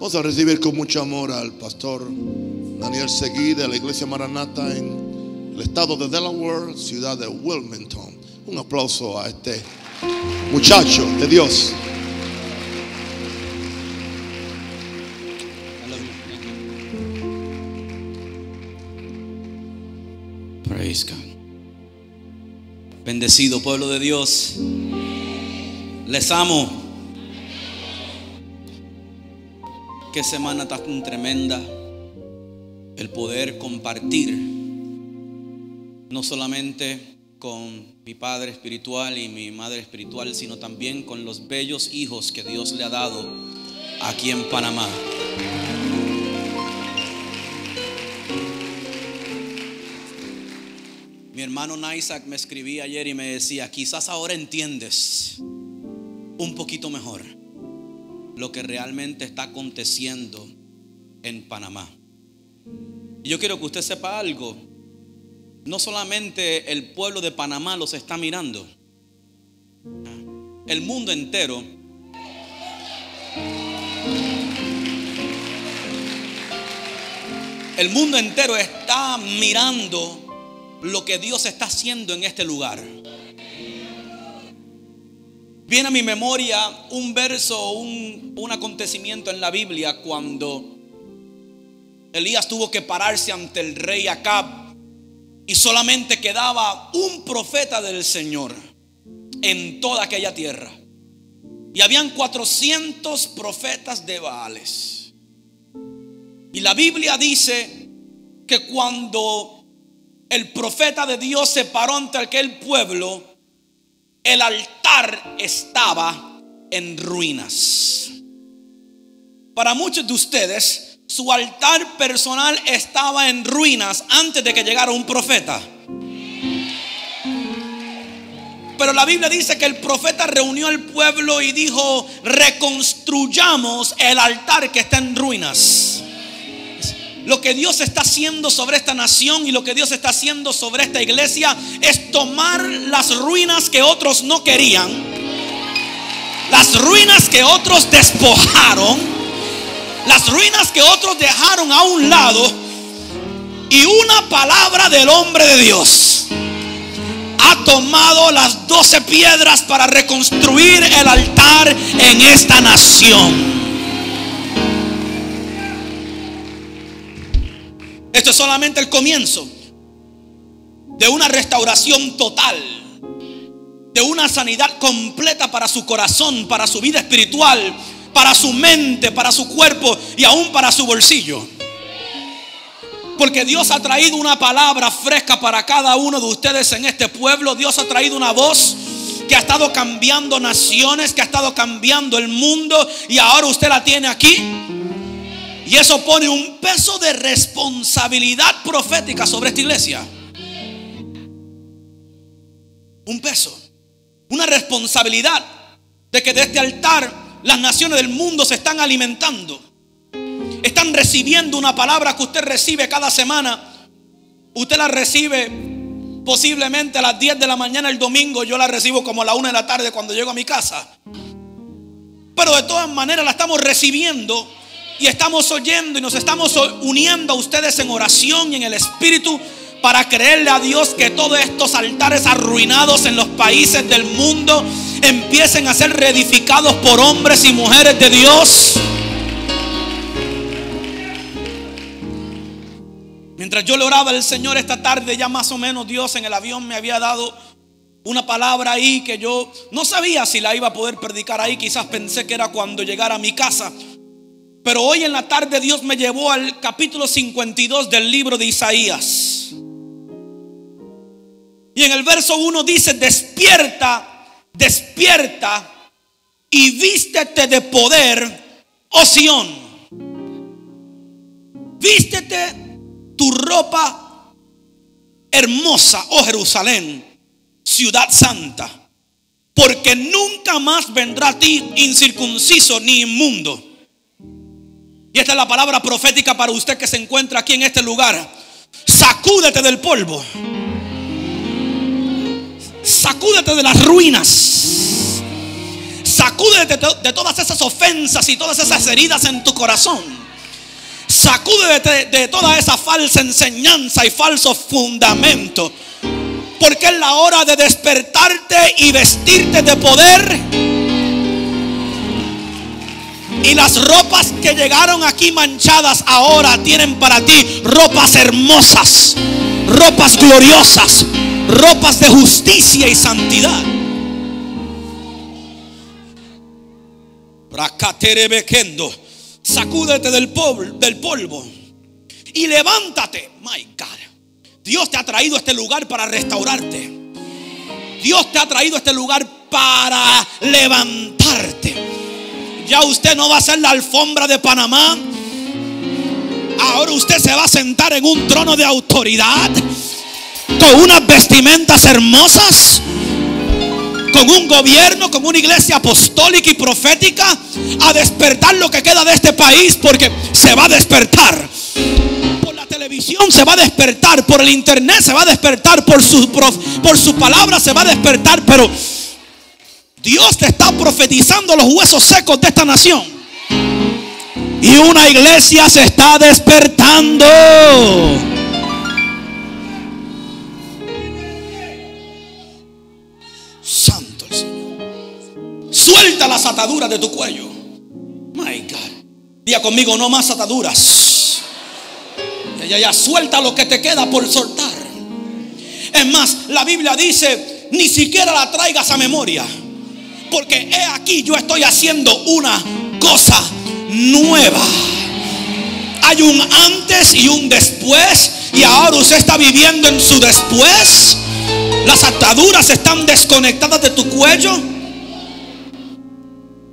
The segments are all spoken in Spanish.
Vamos a recibir con mucho amor al pastor Daniel Seguí de la iglesia Maranatha en el estado de Delaware, ciudad de Wilmington. Un aplauso a este muchacho de Dios. Praise God. Bendecido pueblo de Dios, les amo. Qué semana tan tremenda el poder compartir no solamente con mi padre espiritual y mi madre espiritual, sino también con los bellos hijos que Dios le ha dado aquí en Panamá. Mi hermano Isaac me escribía ayer y me decía: quizás ahora entiendes un poquito mejor lo que realmente está aconteciendo en Panamá. Y yo quiero que usted sepa algo. No solamente el pueblo de Panamá los está mirando, el mundo entero. El mundo entero está mirando lo que Dios está haciendo en este lugar. Viene a mi memoria un verso, un acontecimiento en la Biblia cuando Elías tuvo que pararse ante el rey Acab y solamente quedaba un profeta del Señor en toda aquella tierra. Y habían 400 profetas de Baales. Y la Biblia dice que cuando el profeta de Dios se paró ante aquel pueblo, el altar estaba en ruinas. Para muchos de ustedes, su altar personal estaba en ruinas antes de que llegara un profeta. Pero la Biblia dice que el profeta reunió al pueblo y dijo: reconstruyamos el altar que está en ruinas. Lo que Dios está haciendo sobre esta nación y lo que Dios está haciendo sobre esta iglesia es tomar las ruinas que otros no querían, las ruinas que otros despojaron, las ruinas que otros dejaron a un lado, y una palabra del hombre de Dios ha tomado las 12 piedras para reconstruir el altar en esta nación. Esto es solamente el comienzo de una restauración total, de una sanidad completa para su corazón, para su vida espiritual, para su mente, para su cuerpo y aún para su bolsillo. Porque Dios ha traído una palabra fresca para cada uno de ustedes en este pueblo. Dios ha traído una voz que ha estado cambiando naciones, que ha estado cambiando el mundo, y ahora usted la tiene aquí. Y eso pone un peso de responsabilidad profética sobre esta iglesia. Un peso, una responsabilidad de que de este altar las naciones del mundo se están alimentando. Están recibiendo una palabra que usted recibe cada semana. Usted la recibe posiblemente a las 10 de la mañana el domingo. Yo la recibo como a la 1 de la tarde cuando llego a mi casa. Pero de todas maneras la estamos recibiendo y estamos oyendo y nos estamos uniendo a ustedes en oración y en el espíritu para creerle a Dios que todos estos altares arruinados en los países del mundo empiecen a ser reedificados por hombres y mujeres de Dios. Mientras yo le oraba al Señor esta tarde, ya más o menos Dios en el avión me había dado una palabra ahí que yo no sabía si la iba a poder predicar ahí. Quizás pensé que era cuando llegara a mi casa. Pero hoy en la tarde Dios me llevó al capítulo 52 del libro de Isaías. Y en el verso 1 dice: despierta, despierta y vístete de poder, oh Sión. Vístete tu ropa hermosa, oh Jerusalén, ciudad santa, porque nunca más vendrá a ti incircunciso ni inmundo. Y esta es la palabra profética para usted que se encuentra aquí en este lugar. Sacúdete del polvo. Sacúdete de las ruinas. Sacúdete de todas esas ofensas y todas esas heridas en tu corazón. Sacúdete de toda esa falsa enseñanza y falso fundamento. Porque es la hora de despertarte y vestirte de poder. Y las ropas que llegaron aquí manchadas ahora tienen para ti ropas hermosas, ropas gloriosas, ropas de justicia y santidad. Sacúdete del polvo y levántate. My God. Dios te ha traído a este lugar para restaurarte. Dios te ha traído a este lugar para levantarte. Ya usted no va a ser la alfombra de Panamá. Ahora usted se va a sentar en un trono de autoridad, con unas vestimentas hermosas, con un gobierno, con una iglesia apostólica y profética, a despertar lo que queda de este país, porque se va a despertar. Por la televisión se va a despertar, por el internet se va a despertar, por su palabra se va a despertar. Pero Dios te está profetizando los huesos secos de esta nación. Y una iglesia se está despertando. Santo el Señor. Suelta las ataduras de tu cuello. My God. Diga conmigo, no más ataduras. Ya, suelta lo que te queda por soltar. Es más, la Biblia dice, ni siquiera la traigas a memoria, porque he aquí yo estoy haciendo una cosa nueva. Hay un antes y un después, y ahora usted está viviendo en su después. Las ataduras están desconectadas de tu cuello.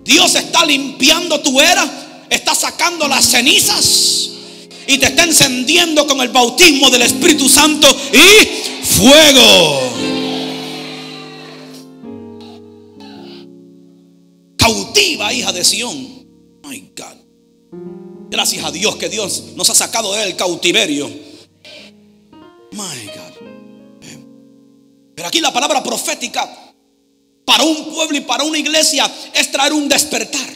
Dios está limpiando tu era, está sacando las cenizas y te está encendiendo con el bautismo del Espíritu Santo y fuego. Cautiva, hija de Sión. My God. Gracias a Dios que Dios nos ha sacado del cautiverio. My God. Pero aquí la palabra profética para un pueblo y para una iglesia es traer un despertar.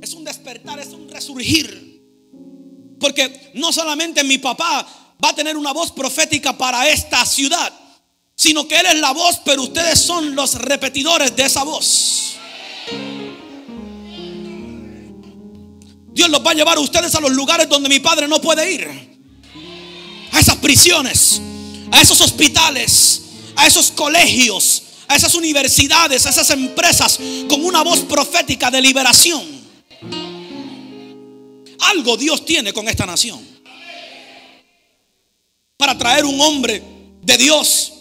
Es un despertar, es un resurgir. Porque no solamente mi papá va a tener una voz profética para esta ciudad, sino que él es la voz, pero ustedes son los repetidores de esa voz. Dios los va a llevar a ustedes a los lugares donde mi padre no puede ir. A esas prisiones, a esos hospitales, a esos colegios, a esas universidades, a esas empresas, con una voz profética de liberación. Algo Dios tiene con esta nación para traer un hombre de Dios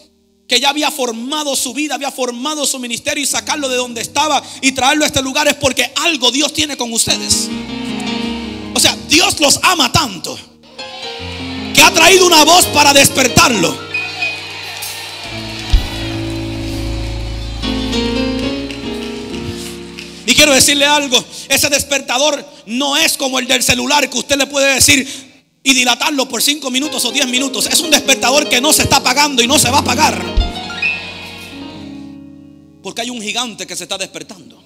que ya había formado su vida, había formado su ministerio, y sacarlo de donde estaba y traerlo a este lugar. Es porque algo Dios tiene con ustedes. O sea, Dios los ama tanto que ha traído una voz para despertarlo. Y quiero decirle algo, ese despertador no es como el del celular, que usted le puede decir y dilatarlo por 5 minutos o 10 minutos. Es un despertador que no se está apagando y no se va a apagar, porque hay un gigante que se está despertando.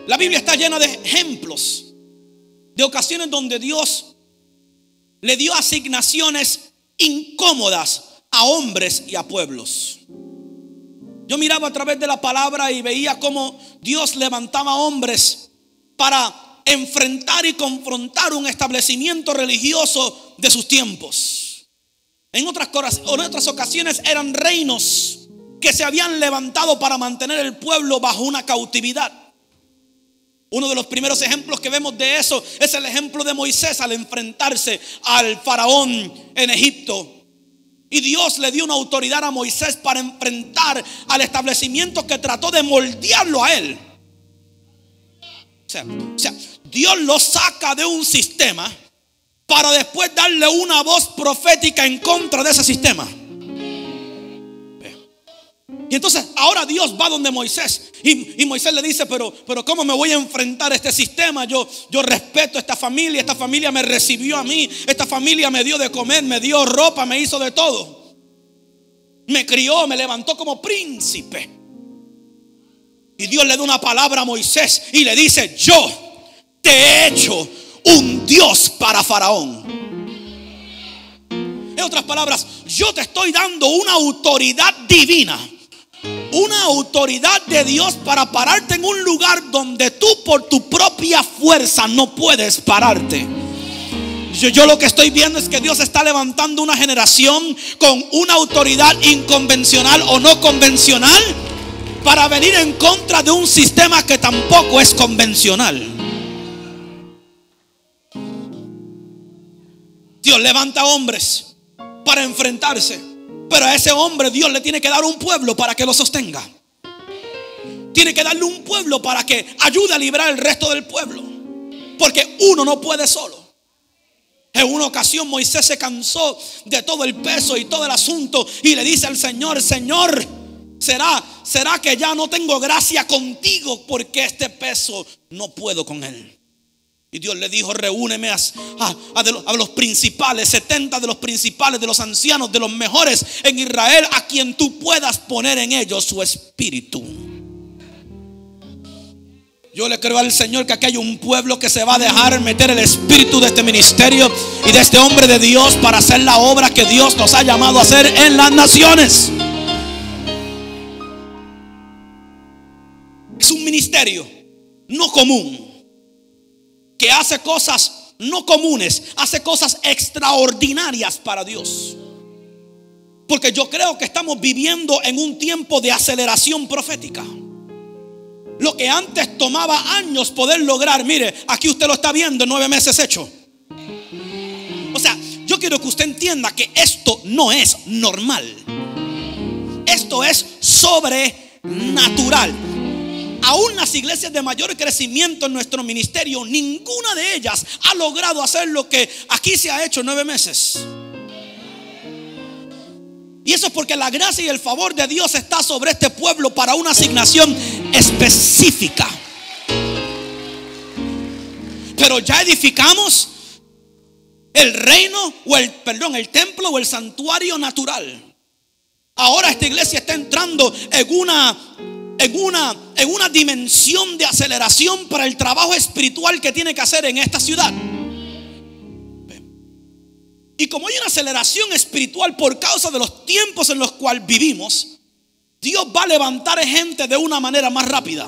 La Biblia está llena de ejemplos, de ocasiones donde Dios le dio asignaciones incómodas a hombres y a pueblos. Yo miraba a través de la palabra y veía cómo Dios levantaba hombres para enfrentar y confrontar un establecimiento religioso de sus tiempos. En otras ocasiones eran reinos que se habían levantado para mantener el pueblo bajo una cautividad. Uno de los primeros ejemplos que vemos de eso es el ejemplo de Moisés al enfrentarse al faraón en Egipto. Y Dios le dio una autoridad a Moisés para enfrentar al establecimiento que trató de moldearlo a él. O sea, Dios lo saca de un sistema para después darle una voz profética en contra de ese sistema. Y entonces ahora Dios va donde Moisés y Moisés le dice, pero ¿cómo me voy a enfrentar a este sistema? Yo respeto a esta familia me recibió a mí, esta familia me dio de comer, me dio ropa, me hizo de todo, me crió, me levantó como príncipe. Y Dios le da una palabra a Moisés y le dice: yo te he hecho un Dios para Faraón. En otras palabras, yo te estoy dando una autoridad divina, una autoridad de Dios para pararte en un lugar donde tú por tu propia fuerza no puedes pararte. Yo lo que estoy viendo es que Dios está levantando una generación con una autoridad inconvencional o no convencional para venir en contra de un sistema que tampoco es convencional. Dios levanta hombres para enfrentarse, pero a ese hombre Dios le tiene que dar un pueblo para que lo sostenga. Tiene que darle un pueblo para que ayude a librar el resto del pueblo, porque uno no puede solo. En una ocasión Moisés se cansó de todo el peso y todo el asunto y le dice al Señor: Señor, ¿será que ya no tengo gracia contigo porque este peso no puedo con él? Y Dios le dijo: reúneme a los principales, 70 de los principales, de los ancianos, de los mejores en Israel, a quien tú puedas poner en ellos su espíritu. Yo le creo al Señor que aquí hay un pueblo que se va a dejar meter el espíritu de este ministerio y de este hombre de Dios para hacer la obra que Dios nos ha llamado a hacer en las naciones. Es un ministerio no común, que hace cosas no comunes, hace cosas extraordinarias para Dios. Porque yo creo que estamos viviendo en un tiempo de aceleración profética. Lo que antes tomaba años poder lograr, mire, aquí usted lo está viendo en 9 meses hecho. O sea, yo quiero que usted entienda que esto no es normal. Esto es sobrenatural. Aún las iglesias de mayor crecimiento en nuestro ministerio, ninguna de ellas ha logrado hacer lo que aquí se ha hecho en 9 meses. Y eso es porque la gracia y el favor de Dios está sobre este pueblo para una asignación específica. Pero ya edificamos el reino o el templo o el santuario natural. Ahora esta iglesia está entrando en una dimensión de aceleración para el trabajo espiritual que tiene que hacer en esta ciudad. Y como hay una aceleración espiritual por causa de los tiempos en los cuales vivimos, Dios va a levantar gente de una manera más rápida.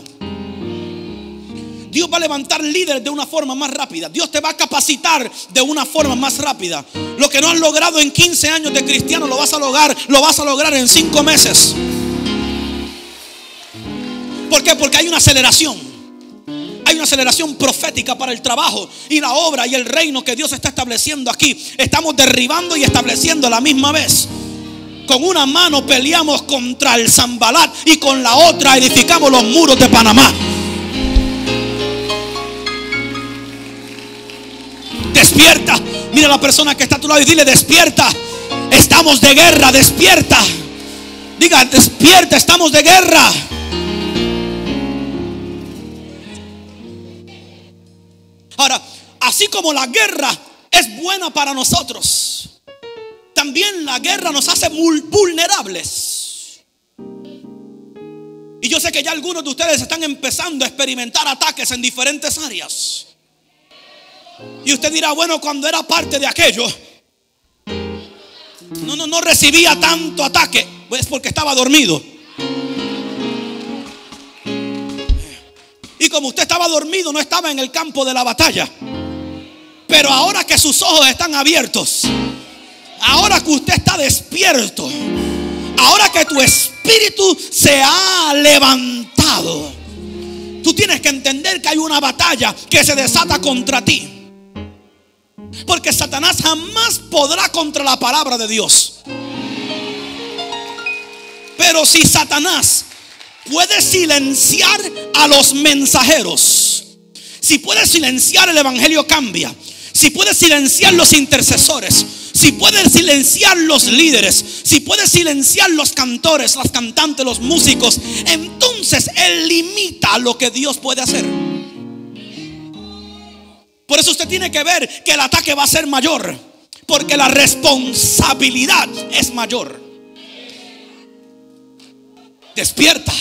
Dios va a levantar líderes de una forma más rápida. Dios te va a capacitar de una forma más rápida. Lo que no has logrado en 15 años de cristiano lo vas a lograr en 5 meses. ¿Por qué? Porque hay una aceleración. Hay una aceleración profética para el trabajo y la obra y el reino que Dios está estableciendo aquí. Estamos derribando y estableciendo a la misma vez. Con una mano peleamos contra el Zambalat y con la otra edificamos los muros de Panamá. Despierta. Mira a la persona que está a tu lado y dile: despierta. Estamos de guerra, despierta. Diga: despierta, estamos de guerra. Ahora, así como la guerra es buena para nosotros, también la guerra nos hace vulnerables. Y yo sé que ya algunos de ustedes están empezando a experimentar ataques en diferentes áreas. Y usted dirá: bueno, cuando era parte de aquello, no recibía tanto ataque. Pues porque estaba dormido. Y como usted estaba dormido, no estaba en el campo de la batalla. Pero ahora que sus ojos están abiertos, ahora que usted está despierto, ahora que tu espíritu se ha levantado, tú tienes que entender que hay una batalla que se desata contra ti. Porque Satanás jamás podrá contra la palabra de Dios. Pero si Satanás puede silenciar a los mensajeros, si puede silenciar el evangelio, cambia. Si puede silenciar los intercesores, si puede silenciar los líderes, si puede silenciar los cantores, las cantantes, los músicos, entonces él limita lo que Dios puede hacer. Por eso usted tiene que ver que el ataque va a ser mayor, porque la responsabilidad es mayor. Despierta.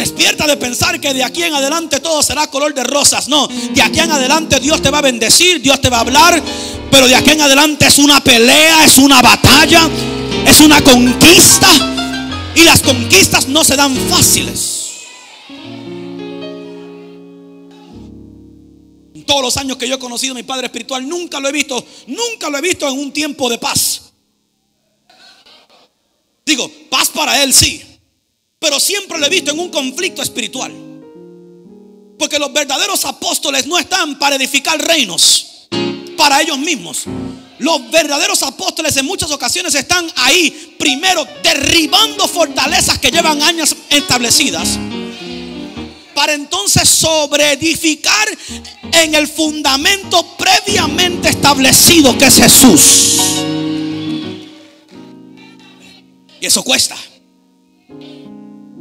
Despierta de pensar que de aquí en adelante todo será color de rosas. No, de aquí en adelante Dios te va a bendecir, Dios te va a hablar, pero de aquí en adelante es una pelea, es una batalla, es una conquista. Y las conquistas no se dan fáciles. En todos los años que yo he conocido a mi padre espiritual, nunca lo he visto en un tiempo de paz. Digo, paz para él sí, pero siempre lo he visto en un conflicto espiritual. Porque los verdaderos apóstoles no están para edificar reinos para ellos mismos. Los verdaderos apóstoles en muchas ocasiones están ahí primero derribando fortalezas que llevan años establecidas, para entonces sobreedificar en el fundamento previamente establecido, que es Jesús. Y eso cuesta.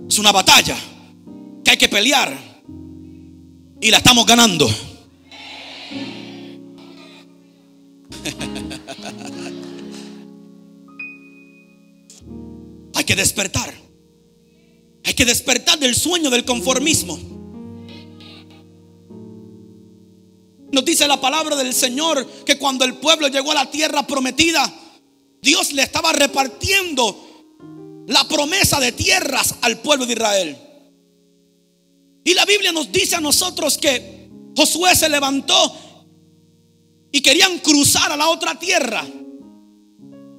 Es una batalla que hay que pelear, y la estamos ganando. Hay que despertar. Hay que despertar del sueño del conformismo. Nos dice la palabra del Señor que cuando el pueblo llegó a la tierra prometida, Dios le estaba repartiendo la promesa de tierras al pueblo de Israel. Y la Biblia nos dice a nosotros que Josué se levantó y querían cruzar a la otra tierra.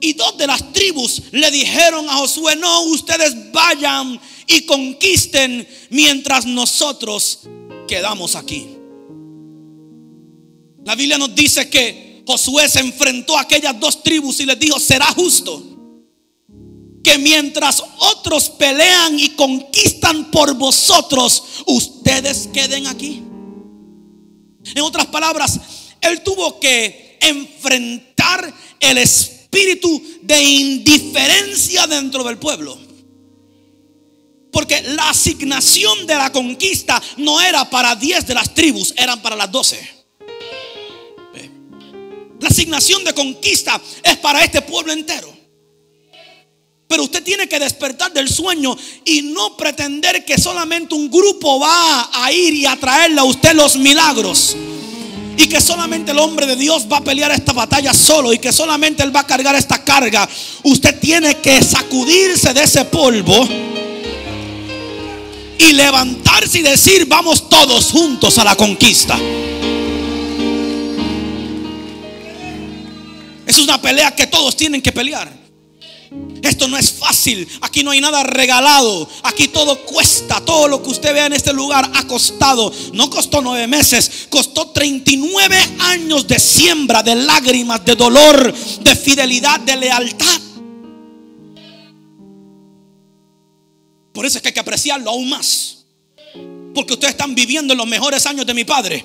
Y dos de las tribus le dijeron a Josué: no, ustedes vayan y conquisten mientras nosotros quedamos aquí. La Biblia nos dice que Josué se enfrentó a aquellas dos tribus y les dijo: será justo que mientras otros pelean y conquistan por vosotros, ustedes queden aquí. En otras palabras, él tuvo que enfrentar el espíritu de indiferencia dentro del pueblo, porque la asignación de la conquista no era para 10 de las tribus, eran para las 12. La asignación de conquista es para este pueblo entero. Pero usted tiene que despertar del sueño y no pretender que solamente un grupo va a ir y a traerle a usted los milagros, y que solamente el hombre de Dios va a pelear esta batalla solo, y que solamente él va a cargar esta carga. Usted tiene que sacudirse de ese polvo y levantarse y decir: vamos todos juntos a la conquista. Es una pelea que todos tienen que pelear. Esto no es fácil. Aquí no hay nada regalado. Aquí todo cuesta. Todo lo que usted vea en este lugar ha costado. No costó 9 meses, costó 39 años de siembra, de lágrimas, de dolor, de fidelidad, de lealtad. Por eso es que hay que apreciarlo aún más, porque ustedes están viviendo los mejores años de mi padre.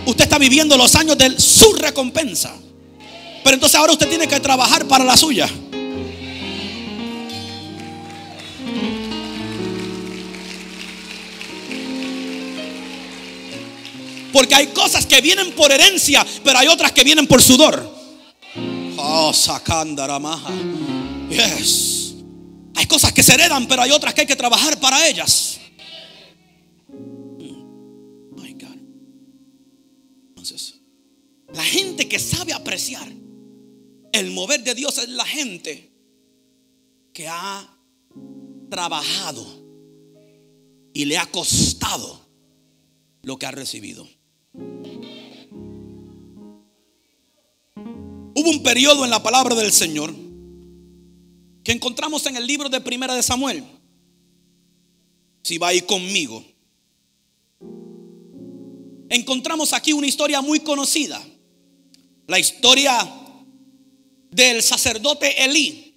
Usted está viviendo los años de su recompensa. Pero entonces ahora usted tiene que trabajar para la suya. Porque hay cosas que vienen por herencia, pero hay otras que vienen por sudor. Oh, sacandaramaja. Yes. Hay cosas que se heredan, pero hay otras que hay que trabajar para ellas. My God. Entonces, la gente que sabe apreciar el mover de Dios es la gente que ha trabajado y le ha costado lo que ha recibido. Hubo un periodo en la palabra del Señor que encontramos en el libro de Primera de Samuel. Si va ahí conmigo, encontramos aquí una historia muy conocida, la historia del sacerdote Elí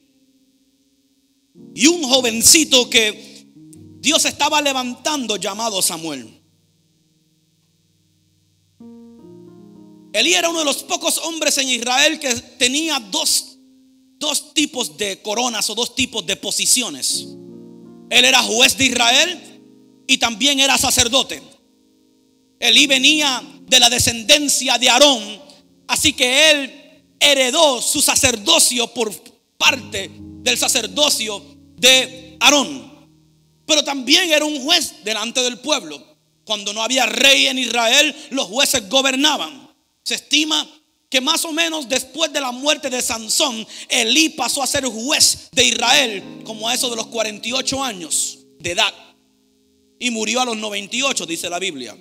y un jovencito que Dios estaba levantando llamado Samuel. Elí era uno de los pocos hombres en Israel que tenía dos tipos de coronas o 2 tipos de posiciones. Él era juez de Israel y también era sacerdote. Elí venía de la descendencia de Aarón, así que él heredó su sacerdocio por parte del sacerdocio de Aarón. pero también era un juez delante del pueblo. Cuando no había rey en Israel, los jueces gobernaban. Se estima que más o menos después de la muerte de Sansón, Elí pasó a ser juez de Israel como a eso de los 48 años de edad, y murió a los 98, dice la Biblia.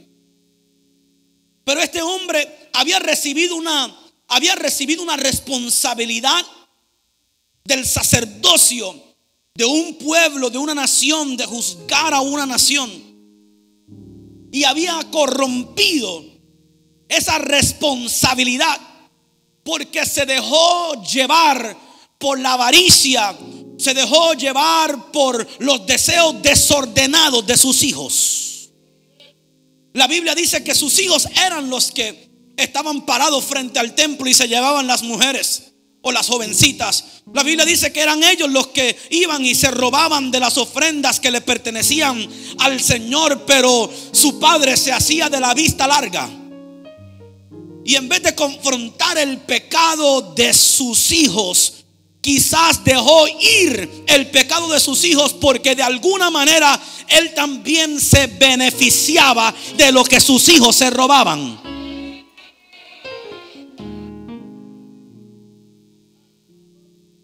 Pero este hombre había recibido una responsabilidad del sacerdocio de un pueblo, de una nación, de juzgar a una nación, y había corrompido esa responsabilidad porque se dejó llevar por la avaricia, se dejó llevar por los deseos desordenados de sus hijos. La Biblia dice que sus hijos eran los que estaban parados frente al templo y se llevaban las mujeres o las jovencitas. La Biblia dice que eran ellos los que iban y se robaban de las ofrendas que le pertenecían al Señor, pero su padre se hacía de la vista larga. Y en vez de confrontar el pecado de sus hijos, quizás dejó ir el pecado de sus hijos, porque de alguna manera él también se beneficiaba de lo que sus hijos se robaban.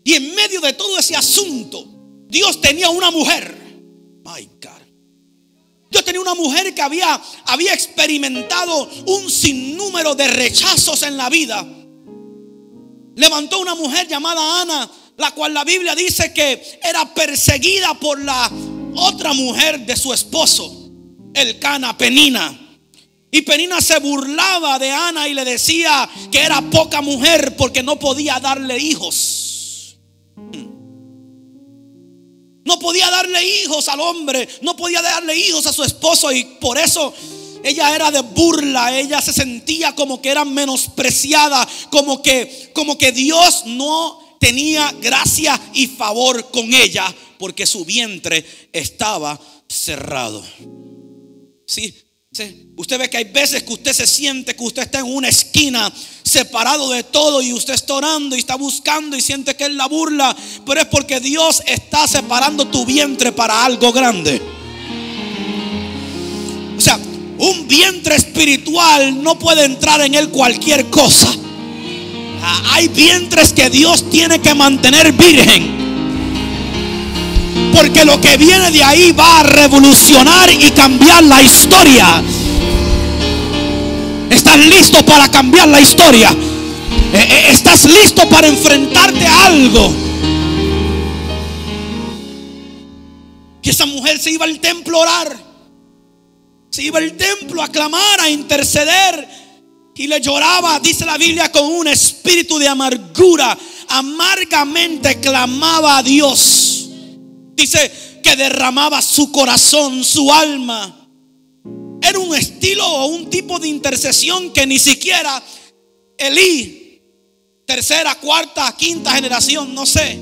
Y en medio de todo ese asunto, Dios tenía una mujer. My God. Dios tenía una mujer que había experimentado un sinnúmero de rechazos en la vida. Levantó una mujer llamada Ana, la cual la Biblia dice que era perseguida por la otra mujer de su esposo, Elcana, Penina. Y Penina se burlaba de Ana y le decía que era poca mujer porque no podía darle hijos. No podía darle hijos al hombre, no podía darle hijos a su esposo, y por eso ella era de burla. Ella se sentía como que era menospreciada, como que Dios no tenía gracia y favor con ella porque su vientre estaba cerrado. Sí. Usted ve que hay veces que usted se siente que usted está en una esquina, separado de todo, y usted está orando y está buscando y siente que es la burla, pero es porque Dios está separando tu vientre para algo grande. O sea, un vientre espiritual no puede entrar en él cualquier cosa. Hay vientres que Dios tiene que mantener virgen, porque lo que viene de ahí va a revolucionar y cambiar la historia. ¿Estás listo para cambiar la historia? ¿Estás listo para enfrentarte a algo? Que esa mujer se iba al templo a orar, se iba al templo a clamar, a interceder, y le lloraba, dice la Biblia, con un espíritu de amargura. Amargamente clamaba a Dios. Dice que derramaba su corazón, su alma. Era un estilo o un tipo de intercesión que ni siquiera Elí, tercera, cuarta, quinta generación, no sé,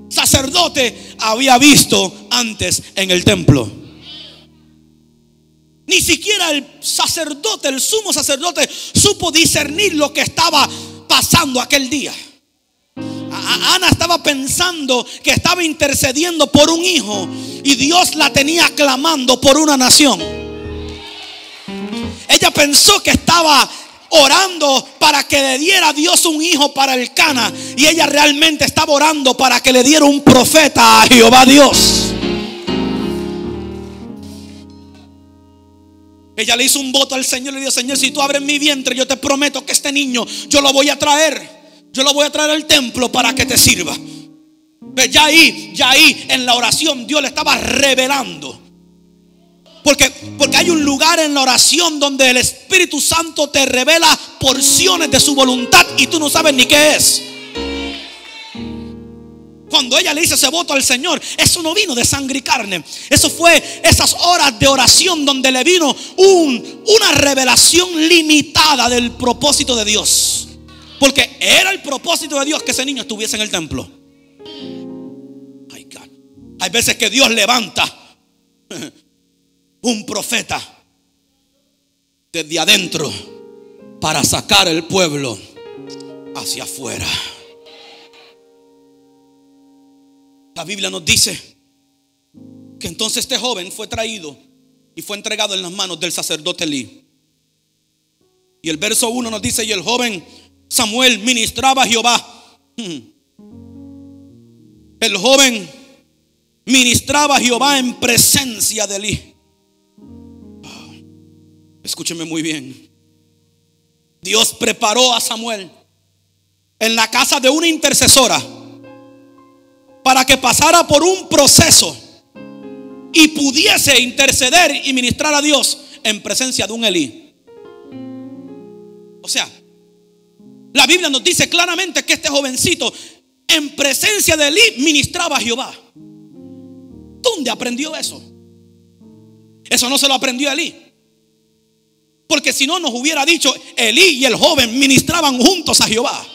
sacerdote, había visto antes en el templo. Ni siquiera el sacerdote, el sumo sacerdote, supo discernir lo que estaba pasando aquel día. Ana estaba pensando que estaba intercediendo por un hijo, y Dios la tenía clamando por una nación. Ella pensó que estaba orando para que le diera a Dios un hijo para Elcana, y ella realmente estaba orando para que le diera un profeta a Jehová Dios. Ella le hizo un voto al Señor, le dijo: Señor, si tú abres mi vientre, yo te prometo que este niño yo lo voy a traer. Yo lo voy a traer al templo para que te sirva. Ya ahí en la oración Dios le estaba revelando. Porque hay un lugar en la oración donde el Espíritu Santo te revela porciones de su voluntad y tú no sabes ni qué es. Cuando ella le hizo ese voto al Señor, eso no vino de sangre y carne. Eso fue esas horas de oración donde le vino una revelación limitada del propósito de Dios. Porque era el propósito de Dios que ese niño estuviese en el templo. Hay veces que Dios levanta un profeta desde adentro para sacar el pueblo hacia afuera. La Biblia nos dice que entonces este joven fue traído y fue entregado en las manos del sacerdote Elí. Y el verso 1 nos dice: y el joven Samuel ministraba a Jehová. El joven ministraba a Jehová en presencia de Elí. Escúcheme muy bien. Dios preparó a Samuel en la casa de una intercesora para que pasara por un proceso y pudiese interceder y ministrar a Dios en presencia de un Elí. O sea, la Biblia nos dice claramente que este jovencito en presencia de Elí ministraba a Jehová. ¿Dónde aprendió eso? Eso no se lo aprendió Elí, porque si no nos hubiera dicho: Elí y el joven ministraban juntos a Jehová.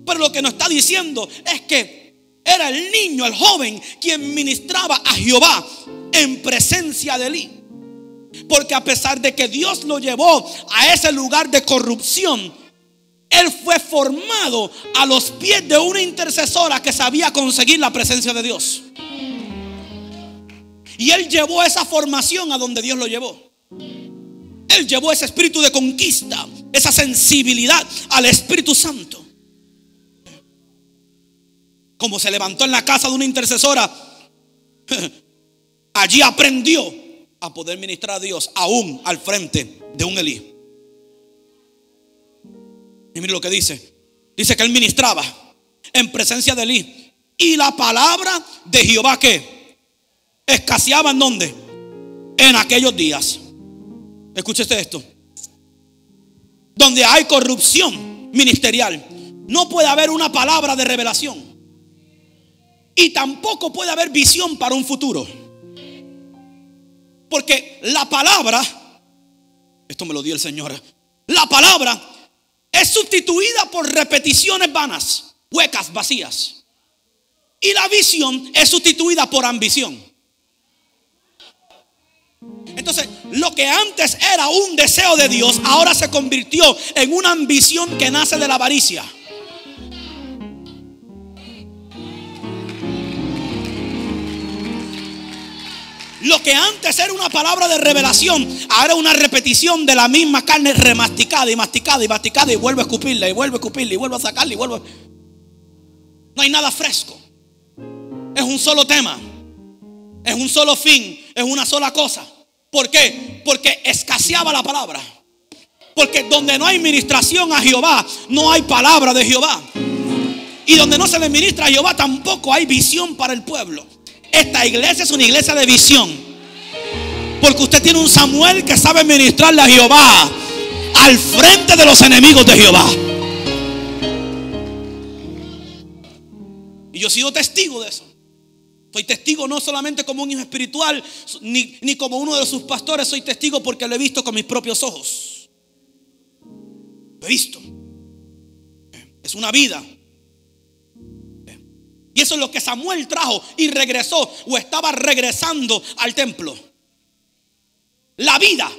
Pero lo que nos está diciendo es que era el niño, el joven, quien ministraba a Jehová en presencia de Elí. Porque a pesar de que Dios lo llevó a ese lugar de corrupción, él fue formado a los pies de una intercesora que sabía conseguir la presencia de Dios. Y él llevó esa formación a donde Dios lo llevó. Él llevó ese espíritu de conquista, esa sensibilidad al Espíritu Santo. Como se levantó en la casa de una intercesora, allí aprendió a poder ministrar a Dios aún al frente de un Elí. Y mire lo que dice. Dice que él ministraba en presencia de Elí, y la palabra de Jehová, ¿qué? Escaseaba. ¿En dónde? En aquellos días. Escuche esto. Donde hay corrupción ministerial, no puede haber una palabra de revelación, y tampoco puede haber visión para un futuro. Porque la palabra, esto me lo dio el Señor, la palabra es sustituida por repeticiones vanas, huecas, vacías. Y la visión es sustituida por ambición. Entonces, lo que antes era un deseo de Dios, ahora se convirtió en una ambición que nace de la avaricia. Lo que antes era una palabra de revelación, ahora es una repetición de la misma carne remasticada y masticada y masticada, y vuelve a escupirla y vuelve a escupirla y vuelve a sacarla y vuelve. No hay nada fresco. Es un solo tema, es un solo fin, es una sola cosa. ¿Por qué? Porque escaseaba la palabra. Porque donde no hay ministración a Jehová, no hay palabra de Jehová. Y donde no se le ministra a Jehová, tampoco hay visión para el pueblo. Esta iglesia es una iglesia de visión, porque usted tiene un Samuel que sabe ministrarle a Jehová al frente de los enemigos de Jehová. Y yo he sido testigo de eso. Soy testigo no solamente como un hijo espiritual, ni como uno de sus pastores. Soy testigo porque lo he visto con mis propios ojos. Lo he visto. Es una vida. Y eso es lo que Samuel trajo y regresó, o estaba regresando al templo. La vida.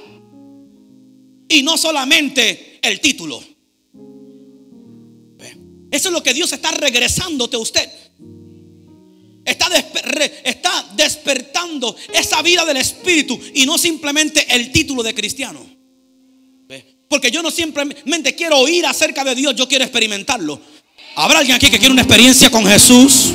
Y no solamente el título. Eso es lo que Dios está regresándote a usted. Está despertando esa vida del Espíritu y no simplemente el título de cristiano. Porque yo no simplemente quiero oír acerca de Dios, yo quiero experimentarlo. ¿Habrá alguien aquí que quiere una experiencia con Jesús?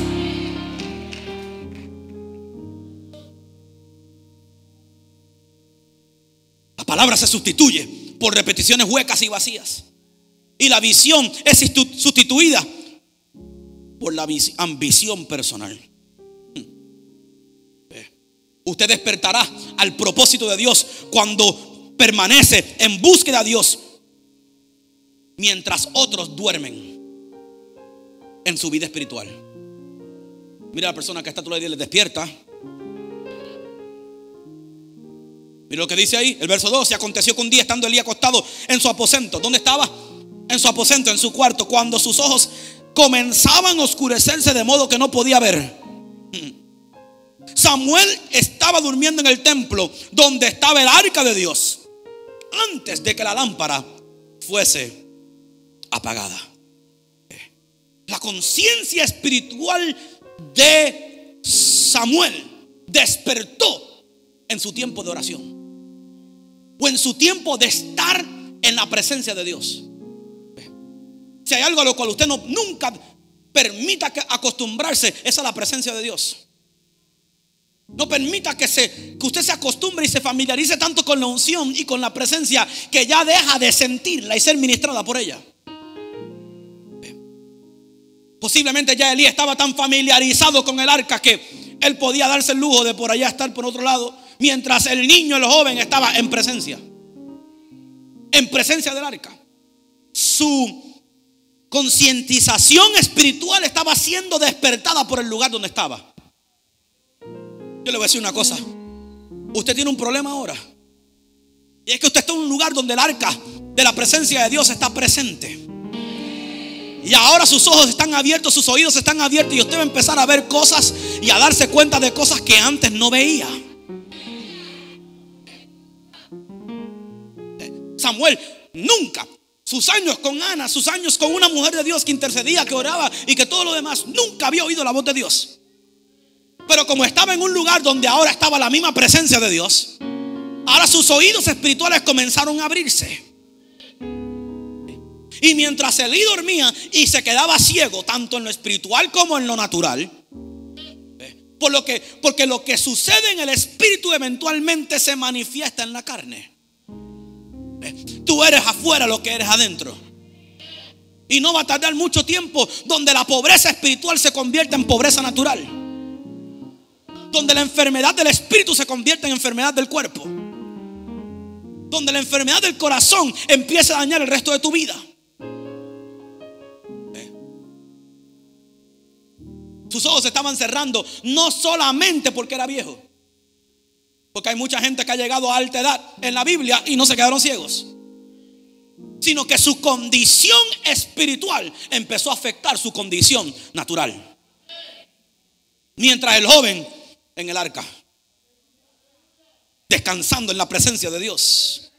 La palabra se sustituye por repeticiones huecas y vacías. Y la visión es sustituida por la ambición personal. Usted despertará al propósito de Dios cuando permanece en búsqueda de Dios, mientras otros duermen en su vida espiritual. Mira a la persona que está a tu lado y le despierta. Mira lo que dice ahí, el verso 2. Y aconteció que un día, estando Elí acostado en su aposento. ¿Dónde estaba? En su aposento, en su cuarto, cuando sus ojos comenzaban a oscurecerse de modo que no podía ver. Samuel estaba durmiendo en el templo donde estaba el arca de Dios, antes de que la lámpara fuese apagada. La conciencia espiritual de Samuel despertó en su tiempo de oración o en su tiempo de estar en la presencia de Dios. Si hay algo a lo cual usted nunca permita acostumbrarse, es a la presencia de Dios. No permita que usted se acostumbre y se familiarice tanto con la unción y con la presencia que ya deja de sentirla y ser ministrada por ella. Posiblemente ya Elí estaba tan familiarizado con el arca que él podía darse el lujo de por allá estar por otro lado, mientras el niño, el joven, estaba en presencia del arca. Su concientización espiritual estaba siendo despertada por el lugar donde estaba. Yo le voy a decir una cosa: usted tiene un problema ahora, y es que usted está en un lugar donde el arca de la presencia de Dios está presente. Y ahora sus ojos están abiertos, sus oídos están abiertos, y usted va a empezar a ver cosas y a darse cuenta de cosas que antes no veía. Samuel nunca, sus años con Ana, sus años con una mujer de Dios que intercedía, que oraba y que todo lo demás, nunca había oído la voz de Dios. Pero como estaba en un lugar donde ahora estaba la misma presencia de Dios, ahora sus oídos espirituales comenzaron a abrirse. Y mientras Elí dormía y se quedaba ciego, tanto en lo espiritual como en lo natural, porque lo que sucede en el espíritu eventualmente se manifiesta en la carne. Tú eres afuera lo que eres adentro. Y no va a tardar mucho tiempo donde la pobreza espiritual se convierta en pobreza natural, donde la enfermedad del espíritu se convierte en enfermedad del cuerpo, donde la enfermedad del corazón empieza a dañar el resto de tu vida. Sus ojos se estaban cerrando, no solamente porque era viejo, porque hay mucha gente que ha llegado a alta edad en la Biblia y no se quedaron ciegos, sino que su condición espiritual empezó a afectar su condición natural. Mientras el joven en el arca, descansando en la presencia de Dios,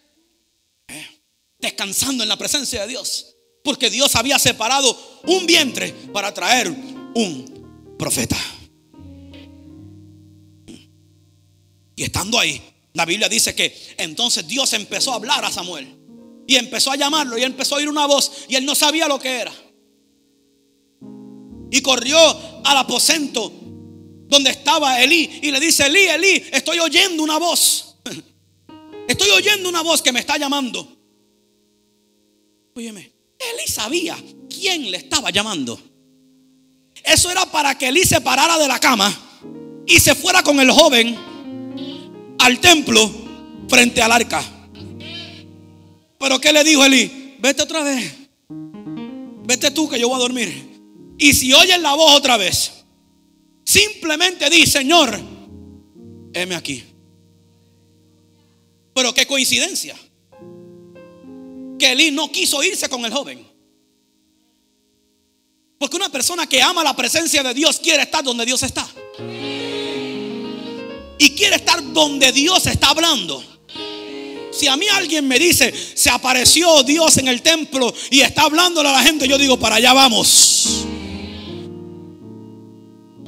descansando en la presencia de Dios, porque Dios había separado un vientre para traer un profeta. Y estando ahí, la Biblia dice que entonces Dios empezó a hablar a Samuel y empezó a llamarlo, y él empezó a oír una voz y él no sabía lo que era. Y corrió al aposento donde estaba Elí y le dice: Elí, Elí, estoy oyendo una voz. Estoy oyendo una voz que me está llamando. Óyeme, Elí sabía quién le estaba llamando. Eso era para que Elí se parara de la cama y se fuera con el joven al templo frente al arca. Pero ¿qué le dijo Elí? Vete otra vez, vete tú que yo voy a dormir. Y si oyes la voz otra vez, simplemente di: Señor, heme aquí. Pero qué coincidencia que Elí no quiso irse con el joven. Porque una persona que ama la presencia de Dios quiere estar donde Dios está. Y quiere estar donde Dios está hablando. Si a mí alguien me dice: se apareció Dios en el templo y está hablándole a la gente, yo digo: para allá vamos.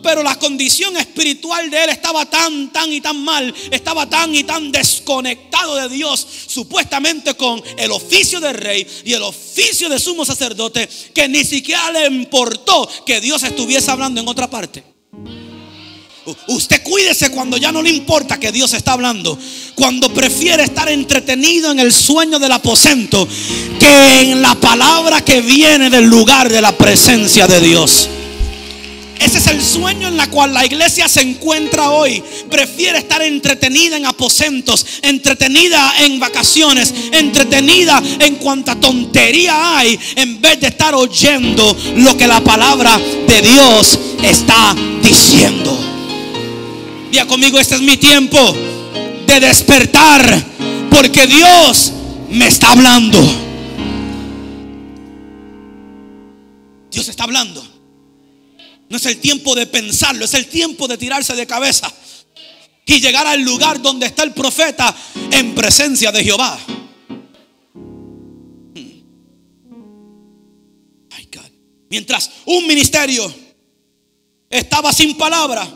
Pero la condición espiritual de él estaba tan y tan mal, estaba tan y tan desconectado de Dios, supuestamente con el oficio de rey y el oficio de sumo sacerdote, que ni siquiera le importó que Dios estuviese hablando en otra parte. Usted cuídese cuando ya no le importa que Dios está hablando, cuando prefiere estar entretenido en el sueño del aposento que en la palabra que viene del lugar de la presencia de Dios. Ese es el sueño en el cual la iglesia se encuentra hoy. Prefiere estar entretenida en aposentos, entretenida en vacaciones, entretenida en cuanta tontería hay, en vez de estar oyendo lo que la palabra de Dios está diciendo. Diga conmigo: este es mi tiempo de despertar, porque Dios me está hablando. Dios está hablando. No es el tiempo de pensarlo, es el tiempo de tirarse de cabeza y llegar al lugar donde está el profeta en presencia de Jehová. My God. Mientras un ministerio estaba sin palabra,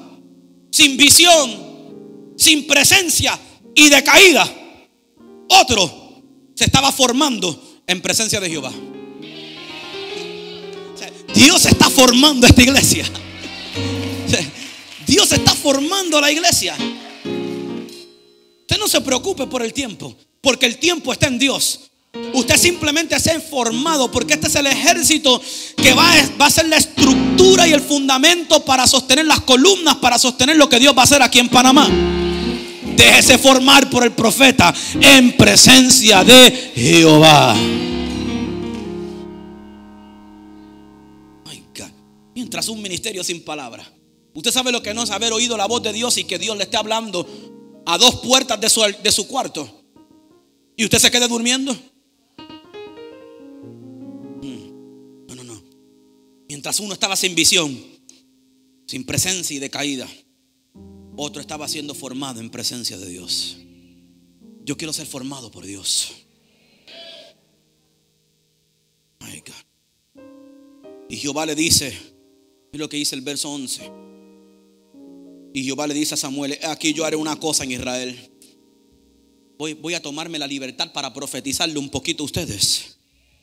sin visión, sin presencia y de caída, otro se estaba formando en presencia de Jehová. O sea, Dios está formando esta iglesia. O sea, Dios está formando la iglesia. Usted no se preocupe por el tiempo, porque el tiempo está en Dios. Usted simplemente se ha formado, porque este es el ejército que va a ser la estructura y el fundamento para sostener las columnas, para sostener lo que Dios va a hacer aquí en Panamá. Déjese formar por el profeta en presencia de Jehová. My God. Mientras un ministerio sin palabra. Usted sabe lo que no es haber oído la voz de Dios y que Dios le esté hablando a 2 puertas de su cuarto y usted se quede durmiendo. No. Mientras uno estaba sin visión, sin presencia y de caída, otro estaba siendo formado en presencia de Dios. Yo quiero ser formado por Dios. My God. Y Jehová le dice, es lo que dice el verso 11. Y Jehová le dice a Samuel: aquí yo haré una cosa en Israel. Voy a tomarme la libertad para profetizarle un poquito a ustedes.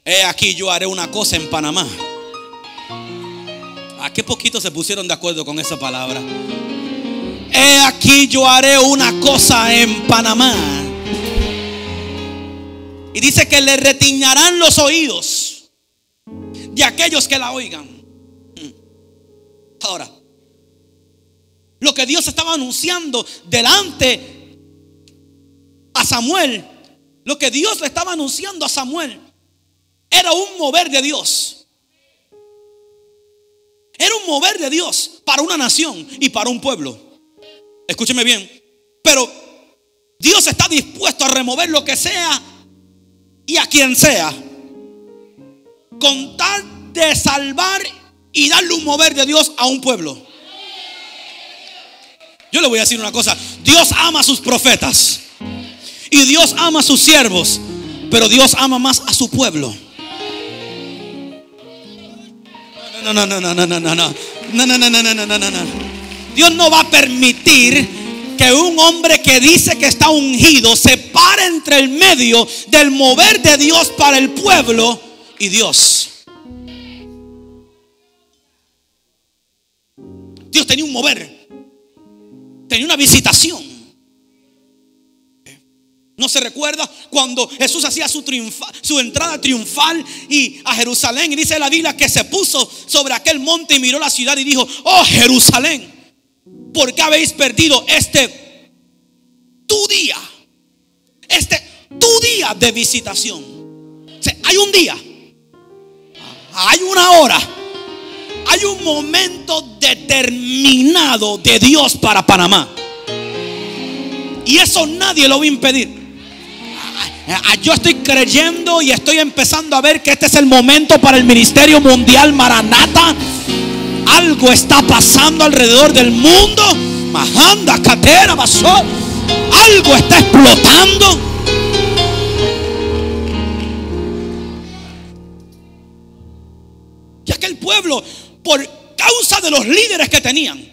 He aquí yo haré una cosa en Panamá. ¿A qué poquito se pusieron de acuerdo con esa palabra? He aquí yo haré una cosa en Panamá. Y dice que le retiñarán los oídos de aquellos que la oigan. Ahora, lo que Dios estaba anunciando delante a Samuel, lo que Dios le estaba anunciando a Samuel, era un mover de Dios. Era un mover de Dios para una nación y para un pueblo. Escúcheme bien. Pero Dios está dispuesto a remover lo que sea y a quien sea, con tal de salvar y darle un mover de Dios a un pueblo. Yo le voy a decir una cosa: Dios ama a sus profetas y Dios ama a sus siervos, pero Dios ama más a su pueblo. No. Dios no va a permitir que un hombre que dice que está ungido se pare entre el medio del mover de Dios para el pueblo y Dios. Dios tenía un mover, tenía una visitación. ¿No se recuerda cuando Jesús hacía su entrada triunfal y a Jerusalén? Y dice la Biblia que se puso sobre aquel monte y miró la ciudad y dijo: oh Jerusalén, ¿por qué habéis perdido tu día de visitación? O sea, hay un día, hay una hora, hay un momento determinado de Dios para Panamá, y eso nadie lo va a impedir. Yo estoy creyendo y estoy empezando a ver que este es el momento para el Ministerio Mundial Maranata. Algo está pasando alrededor del mundo. Majanda, catera, basó. Algo está explotando. Ya que el pueblo, por causa de los líderes que tenían,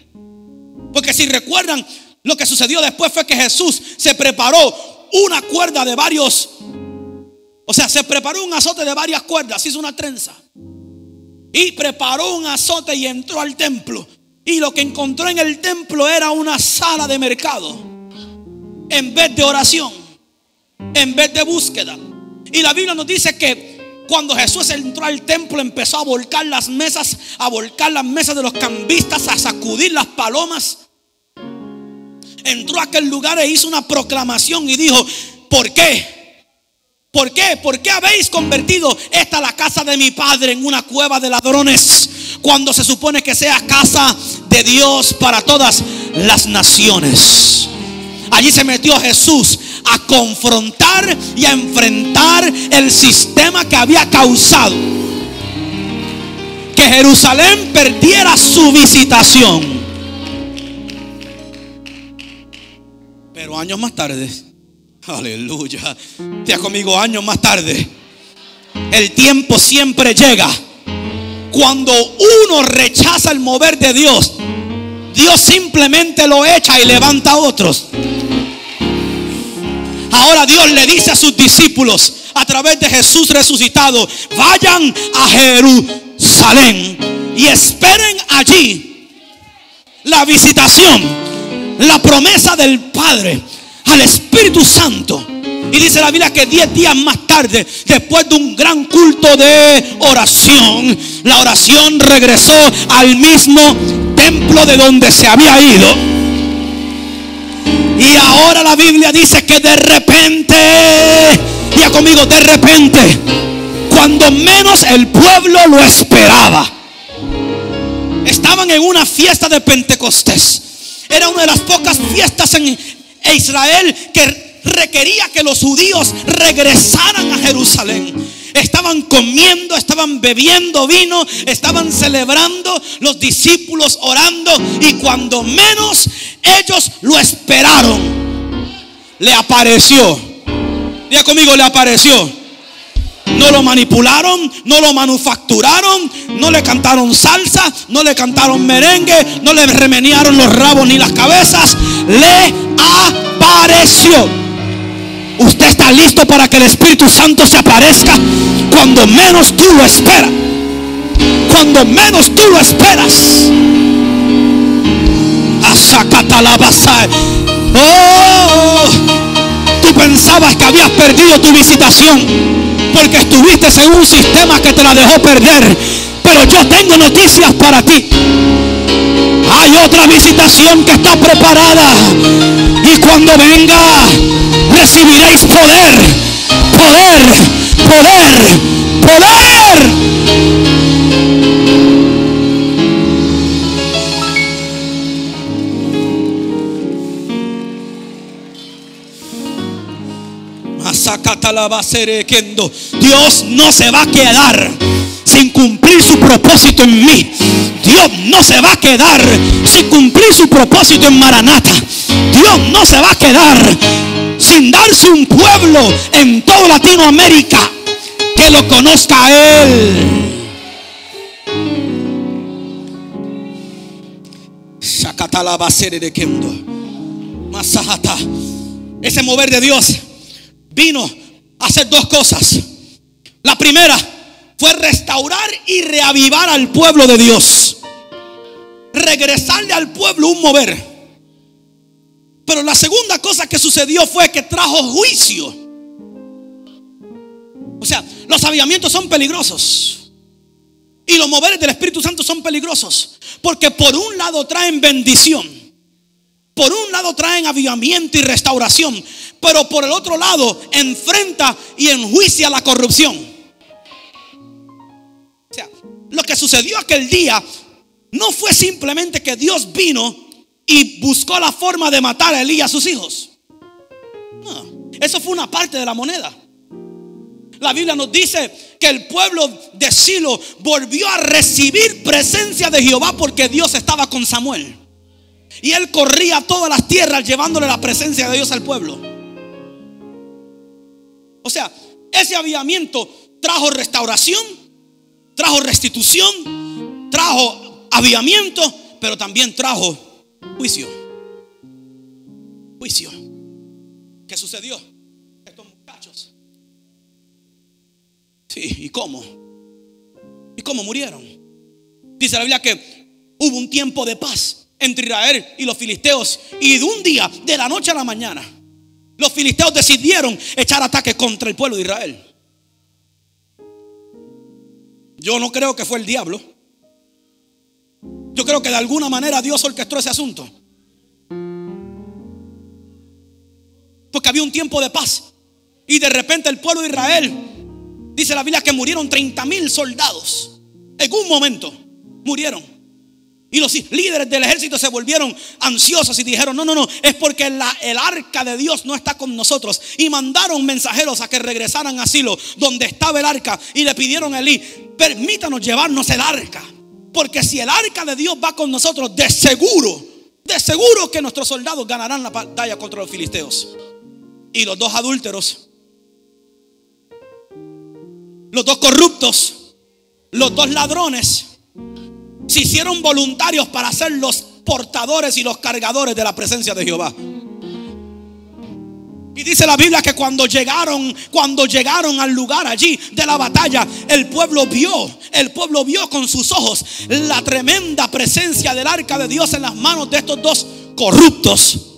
porque si recuerdan, lo que sucedió después fue que Jesús se preparó una cuerda de varios, o sea, se preparó un azote de varias cuerdas, hizo una trenza y preparó un azote y entró al templo, y lo que encontró en el templo era una sala de mercado en vez de oración, en vez de búsqueda. Y la Biblia nos dice que cuando Jesús entró al templo, empezó a volcar las mesas de los cambistas, a sacudir las palomas. Entró a aquel lugar e hizo una proclamación y dijo: ¿por qué? ¿Por qué? ¿Por qué habéis convertido la casa de mi padre en una cueva de ladrones, cuando se supone que sea casa de Dios para todas las naciones? Allí se metió Jesús a confrontar y a enfrentar el sistema que había causado que Jerusalén perdiera su visitación. Pero años más tarde, aleluya, diga conmigo, años más tarde, el tiempo siempre llega cuando uno rechaza el mover de Dios. Dios simplemente lo echa y levanta a otros. Ahora Dios le dice a sus discípulos a través de Jesús resucitado: vayan a Jerusalén y esperen allí la visitación, la promesa del Padre al Espíritu Santo. Y dice la Biblia que 10 días más tarde, después de un gran culto de oración, la oración regresó al mismo templo de donde se había ido. Y ahora la Biblia dice que de repente, diga conmigo, de repente, cuando menos el pueblo lo esperaba, estaban en una fiesta de Pentecostés. Era una de las pocas fiestas en Israel que requería que los judíos regresaran a Jerusalén. Estaban comiendo, estaban bebiendo vino, estaban celebrando, los discípulos orando, y cuando menos ellos lo esperaron, le apareció. Diga conmigo, le apareció. No lo manipularon, no lo manufacturaron, no le cantaron salsa, no le cantaron merengue, no le remenearon los rabos ni las cabezas. Le apareció. Usted está listo para que el Espíritu Santo se aparezca cuando menos tú lo esperas. Cuando menos tú lo esperas. Oh, tú pensabas que habías perdido tu visitación porque estuviste en un sistema que te la dejó perder. Pero yo tengo noticias para ti. Hay otra visitación que está preparada. Y cuando venga, recibiréis poder, poder, poder, poder. Dios no se va a quedar sin cumplir su propósito en mí. Dios no se va a quedar sin cumplir su propósito en Maranata. Dios no se va a quedar sin darse un pueblo en toda Latinoamérica que lo conozca a Él. Ese mover de Dios vino a hacer dos cosas. La primera fue restaurar y reavivar al pueblo de Dios, regresarle al pueblo un mover. Pero la segunda cosa que sucedió fue que trajo juicio. O sea, los avivamientos son peligrosos y los moveres del Espíritu Santo son peligrosos, porque por un lado traen bendición, por un lado traen avivamiento y restauración, pero por el otro lado enfrenta y enjuicia la corrupción. O sea, lo que sucedió aquel día no fue simplemente que Dios vino y buscó la forma de matar a Elí y a sus hijos. No, eso fue una parte de la moneda. La Biblia nos dice que el pueblo de Silo volvió a recibir presencia de Jehová porque Dios estaba con Samuel. Y él corría todas las tierras llevándole la presencia de Dios al pueblo. O sea, ese avivamiento trajo restauración, trajo restitución, trajo avivamiento, pero también trajo juicio. Juicio. ¿Qué sucedió? Estos muchachos. Sí, ¿y cómo? ¿Y cómo murieron? Dice la Biblia que hubo un tiempo de paz entre Israel y los filisteos, y de un día, de la noche a la mañana, los filisteos decidieron echar ataque contra el pueblo de Israel. Yo no creo que fue el diablo. Yo creo que de alguna manera Dios orquestó ese asunto, porque había un tiempo de paz y de repente el pueblo de Israel, dice la Biblia que murieron 30,000 soldados. En un momento murieron. Y los líderes del ejército se volvieron ansiosos y dijeron: no, es porque el arca de Dios no está con nosotros. Y mandaron mensajeros a que regresaran a Silo, donde estaba el arca, y le pidieron a Elí: permítanos llevarnos el arca, porque si el arca de Dios va con nosotros, de seguro que nuestros soldados ganarán la batalla contra los filisteos. Y los dos adúlteros, los dos corruptos, los dos ladrones se hicieron voluntarios para ser los portadores y los cargadores de la presencia de Jehová. Y dice la Biblia que cuando llegaron al lugar allí de la batalla, el pueblo vio con sus ojos la tremenda presencia del arca de Dios en las manos de estos dos corruptos.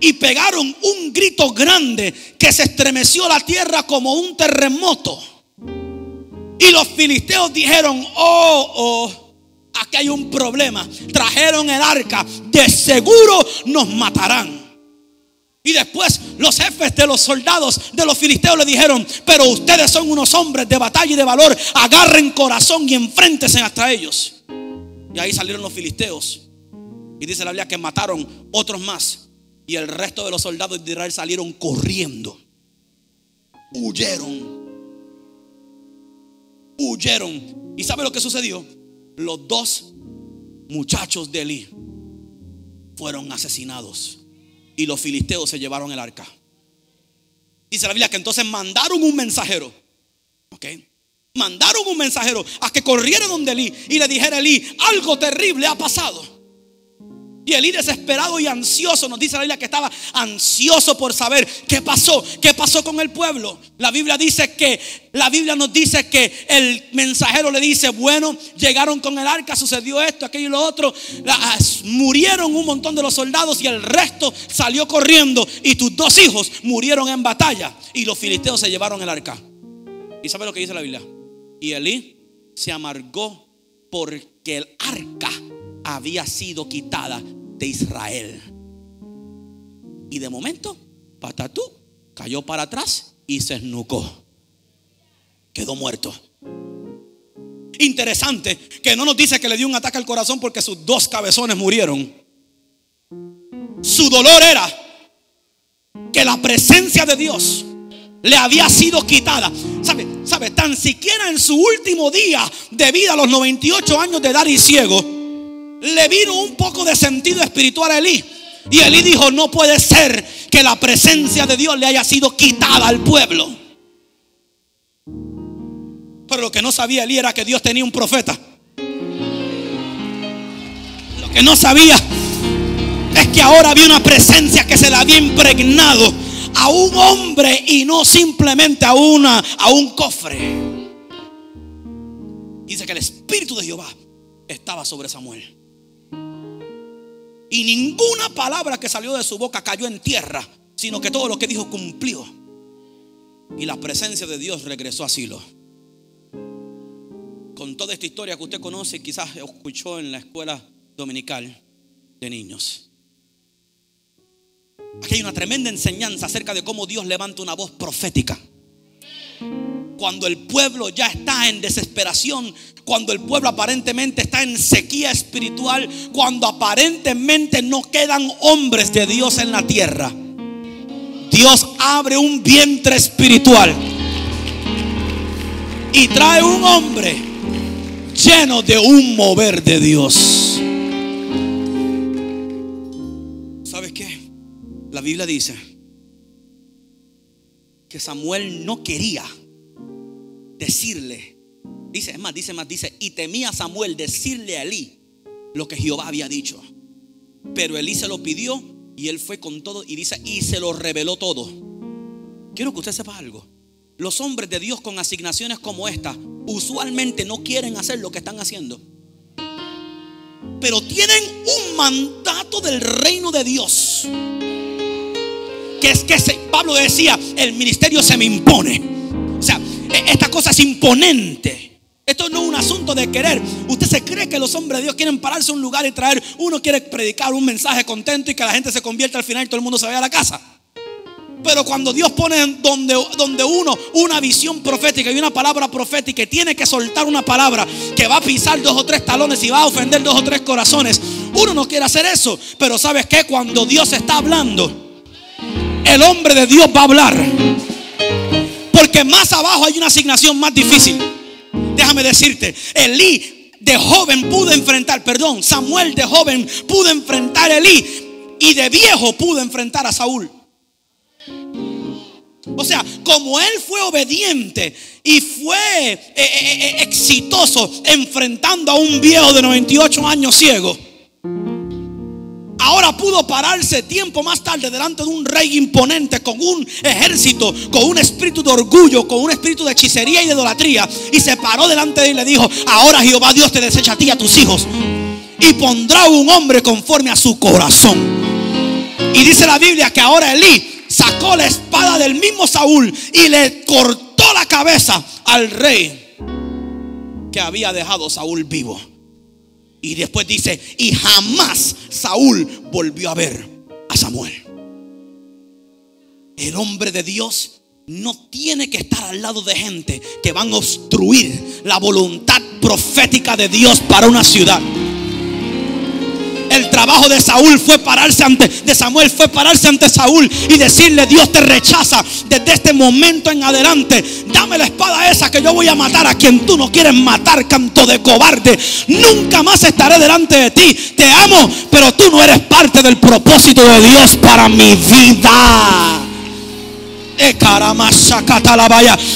Y pegaron un grito grande que se estremeció la tierra como un terremoto. Y los filisteos dijeron: aquí hay un problema. Trajeron el arca, de seguro nos matarán. Y después los jefes de los soldados de los filisteos le dijeron: pero ustedes son unos hombres de batalla y de valor, agarren corazón y enfréntense hasta ellos. Y ahí salieron los filisteos. Y dice la Biblia que mataron otros más. Y el resto de los soldados de Israel salieron corriendo. Huyeron. ¿Y sabe lo que sucedió? Los dos muchachos de Elí fueron asesinados. Y los filisteos se llevaron el arca. Dice la Biblia que entonces mandaron un mensajero. Mandaron un mensajero a que corriera donde Elí y le dijera a Elí: algo terrible ha pasado. Y Elí, desesperado y ansioso, nos dice la Biblia que estaba ansioso por saber qué pasó con el pueblo. La Biblia nos dice que el mensajero le dice: bueno, llegaron con el arca, sucedió esto, aquello y lo otro, murieron un montón de los soldados y el resto salió corriendo, y tus dos hijos murieron en batalla, y los filisteos se llevaron el arca. ¿Y sabe lo que dice la Biblia? Y Elí se amargó porque el arca había sido quitada de Israel. Y de momento, patatú, cayó para atrás y se esnucó. Quedó muerto. Interesante que no nos dice que le dio un ataque al corazón porque sus dos cabezones murieron. Su dolor era que la presencia de Dios le había sido quitada. ¿Sabe? Tan siquiera en su último día de vida, a los 98 años de edad y ciego, le vino un poco de sentido espiritual a Elí. Y Elí dijo: no puede ser que la presencia de Dios le haya sido quitada al pueblo. Pero lo que no sabía Elí era que Dios tenía un profeta. Lo que no sabía es que ahora había una presencia que se le había impregnado a un hombre y no simplemente a un cofre. Dice que el Espíritu de Jehová estaba sobre Samuel. Y ninguna palabra que salió de su boca cayó en tierra, sino que todo lo que dijo cumplió. Y la presencia de Dios regresó a Silo. Con toda esta historia que usted conoce, quizás escuchó en la escuela dominical de niños. Aquí hay una tremenda enseñanza acerca de cómo Dios levanta una voz profética. Cuando el pueblo ya está en desesperación, cuando el pueblo aparentemente está en sequía espiritual, cuando aparentemente no quedan hombres de Dios en la tierra, Dios abre un vientre espiritual y trae un hombre lleno de un mover de Dios. ¿Sabes qué? La Biblia dice que Samuel no quería decirle, dice y temía Samuel decirle a Elí lo que Jehová había dicho. Pero Elí se lo pidió y él fue con todo, y dice, y se lo reveló todo. Quiero que usted sepa algo. Los hombres de Dios con asignaciones como esta usualmente no quieren hacer lo que están haciendo, pero tienen un mandato del reino de Dios, que es que Pablo decía: el ministerio se me impone. O sea, esta cosa es imponente. Esto no es un asunto de querer. Usted se cree que los hombres de Dios quieren pararse a un lugar y traer, uno quiere predicar un mensaje contento y que la gente se convierta al final y todo el mundo se vaya a la casa. Pero cuando Dios pone donde uno una visión profética y una palabra profética, y tiene que soltar una palabra que va a pisar 2 o 3 talones y va a ofender 2 o 3 corazones, uno no quiere hacer eso. Pero ¿sabes qué? Cuando Dios está hablando, el hombre de Dios va a hablar, porque más abajo hay una asignación más difícil. Déjame decirte, Samuel de joven pudo enfrentar a Elí, y de viejo pudo enfrentar a Saúl. O sea, como él fue obediente y fue exitoso enfrentando a un viejo de 98 años ciego, ahora pudo pararse tiempo más tarde delante de un rey imponente, con un ejército, con un espíritu de orgullo, con un espíritu de hechicería y de idolatría, y se paró delante de él y le dijo: ahora Jehová Dios te desecha a ti y a tus hijos, y pondrá un hombre conforme a su corazón. Y dice la Biblia que ahora Elí sacó la espada del mismo Saúl y le cortó la cabeza al rey que había dejado Saúl vivo. Y después dice: y jamás Saúl volvió a ver a Samuel. El hombre de Dios no tiene que estar al lado de gente que van a obstruir la voluntad profética de Dios para una ciudad. El trabajo de Samuel fue pararse ante Saúl y decirle: Dios te rechaza desde este momento en adelante. Dame la espada esa que yo voy a matar a quien tú no quieres matar, canto de cobarde. Nunca más estaré delante de ti. Te amo, pero tú no eres parte del propósito de Dios para mi vida.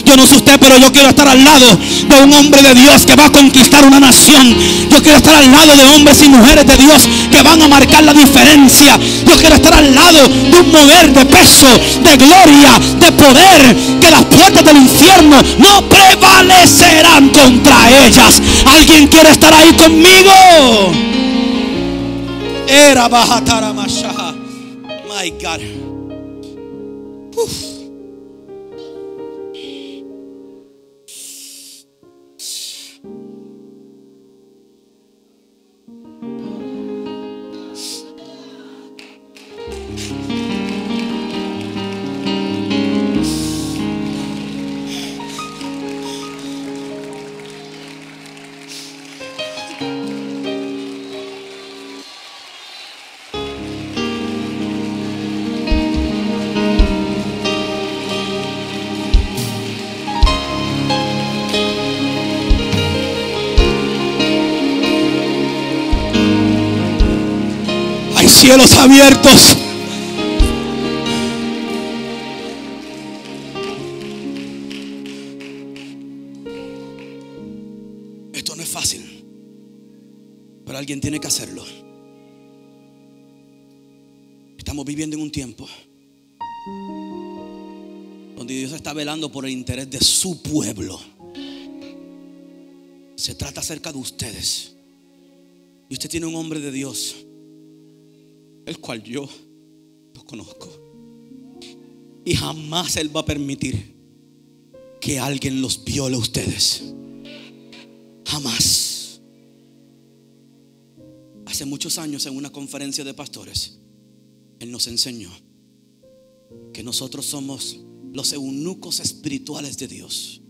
Yo no sé usted, pero yo quiero estar al lado de un hombre de Dios que va a conquistar una nación. Yo quiero estar al lado de hombres y mujeres de Dios que van a marcar la diferencia. Yo quiero estar al lado de un mover de peso, de gloria, de poder, que las puertas del infierno no prevalecerán contra ellas. ¿Alguien quiere estar ahí conmigo? Era Bajatara Mashaha. My God. Uf. Cielos abiertos. Esto no es fácil, pero alguien tiene que hacerlo. Estamos viviendo en un tiempo donde Dios está velando por el interés de su pueblo. Se trata acerca de ustedes. Y usted tiene un hombre de Dios, el cual yo lo conozco, y jamás Él va a permitir que alguien los viole a ustedes. Jamás. Hace muchos años, en una conferencia de pastores, Él nos enseñó que nosotros somos los eunucos espirituales de Dios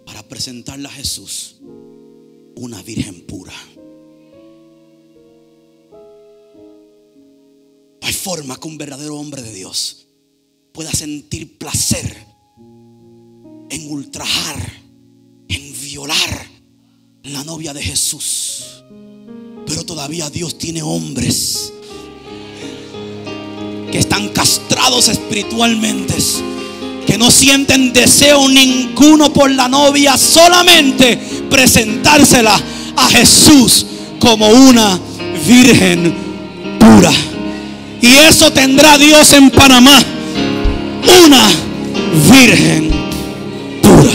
para presentarle a Jesús una virgen pura. No hay forma que un verdadero hombre de Dios pueda sentir placer en ultrajar, en violar la novia de Jesús. Pero todavía Dios tiene hombres que están castrados espiritualmente, que no sienten deseo ninguno por la novia, solamente presentársela a Jesús como una virgen pura. Y eso tendrá Dios en Panamá, una virgen pura.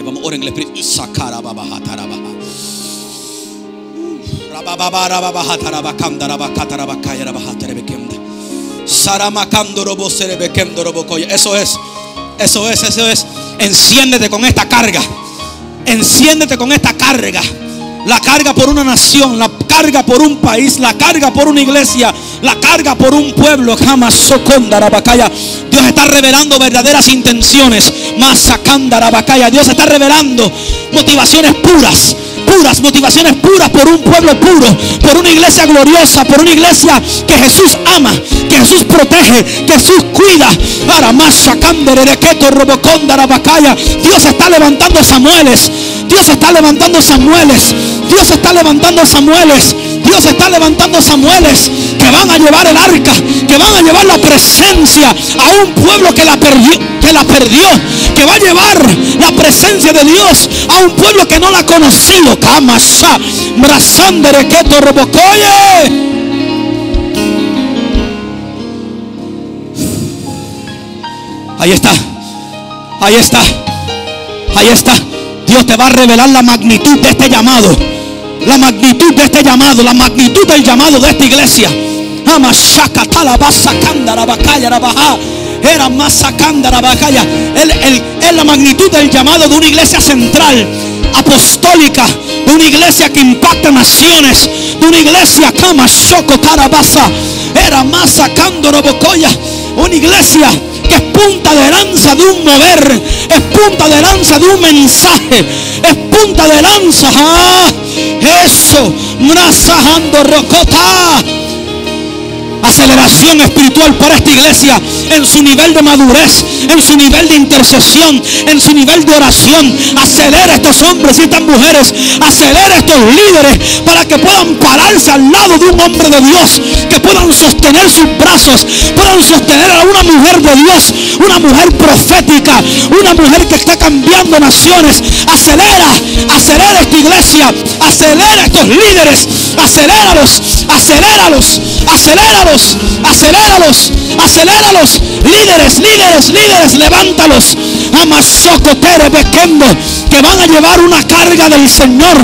Vamos, oren en el Espíritu. Eso es. Enciéndete con esta carga. Enciéndete con esta carga. La carga por una nación, la carga por un país, la carga por una iglesia, la carga por un pueblo. Dios está revelando verdaderas intenciones. Dios está revelando motivaciones puras puras, motivaciones puras por un pueblo puro, por una iglesia gloriosa, por una iglesia que Jesús ama, que Jesús protege, que Jesús cuida. Dios está levantando Samueles. Dios está levantando Samueles. Dios está levantando Samueles. Dios está levantando Samueles que van a llevar el arca, que van a llevar la presencia a un pueblo que la perdió, que va a llevar la presencia de Dios a un pueblo que no la ha conocido. Kamasha, Mrazandere Keto Robocoye. Ahí está, ahí está, ahí está. Dios te va a revelar la magnitud de este llamado. La magnitud de este llamado, la magnitud del llamado de esta iglesia. Era más sacando la bacalla. Es la magnitud del llamado de una iglesia central, apostólica, de una iglesia que impacta naciones, de una iglesia cama choco carabasa. Era más sacando robocoya. Una iglesia que es punta de lanza de un mover, es punta de lanza de un mensaje, es punta de lanza. Eso, mrazajando rocota. Aceleración espiritual para esta iglesia en su nivel de madurez, en su nivel de intercesión, en su nivel de oración. Acelera a estos hombres y estas mujeres, acelera a estos líderes para que puedan pararse al lado de un hombre de Dios, que puedan sostener sus brazos, puedan sostener a una mujer de Dios, una mujer profética, una mujer que está cambiando naciones. Acelera, acelera esta iglesia, acelera a estos líderes, aceléralos, aceléralos, aceléralos, aceléralos, aceléralos. Líderes, líderes, líderes, levántalos. Amasocotere bequendo, que van a llevar una carga del Señor,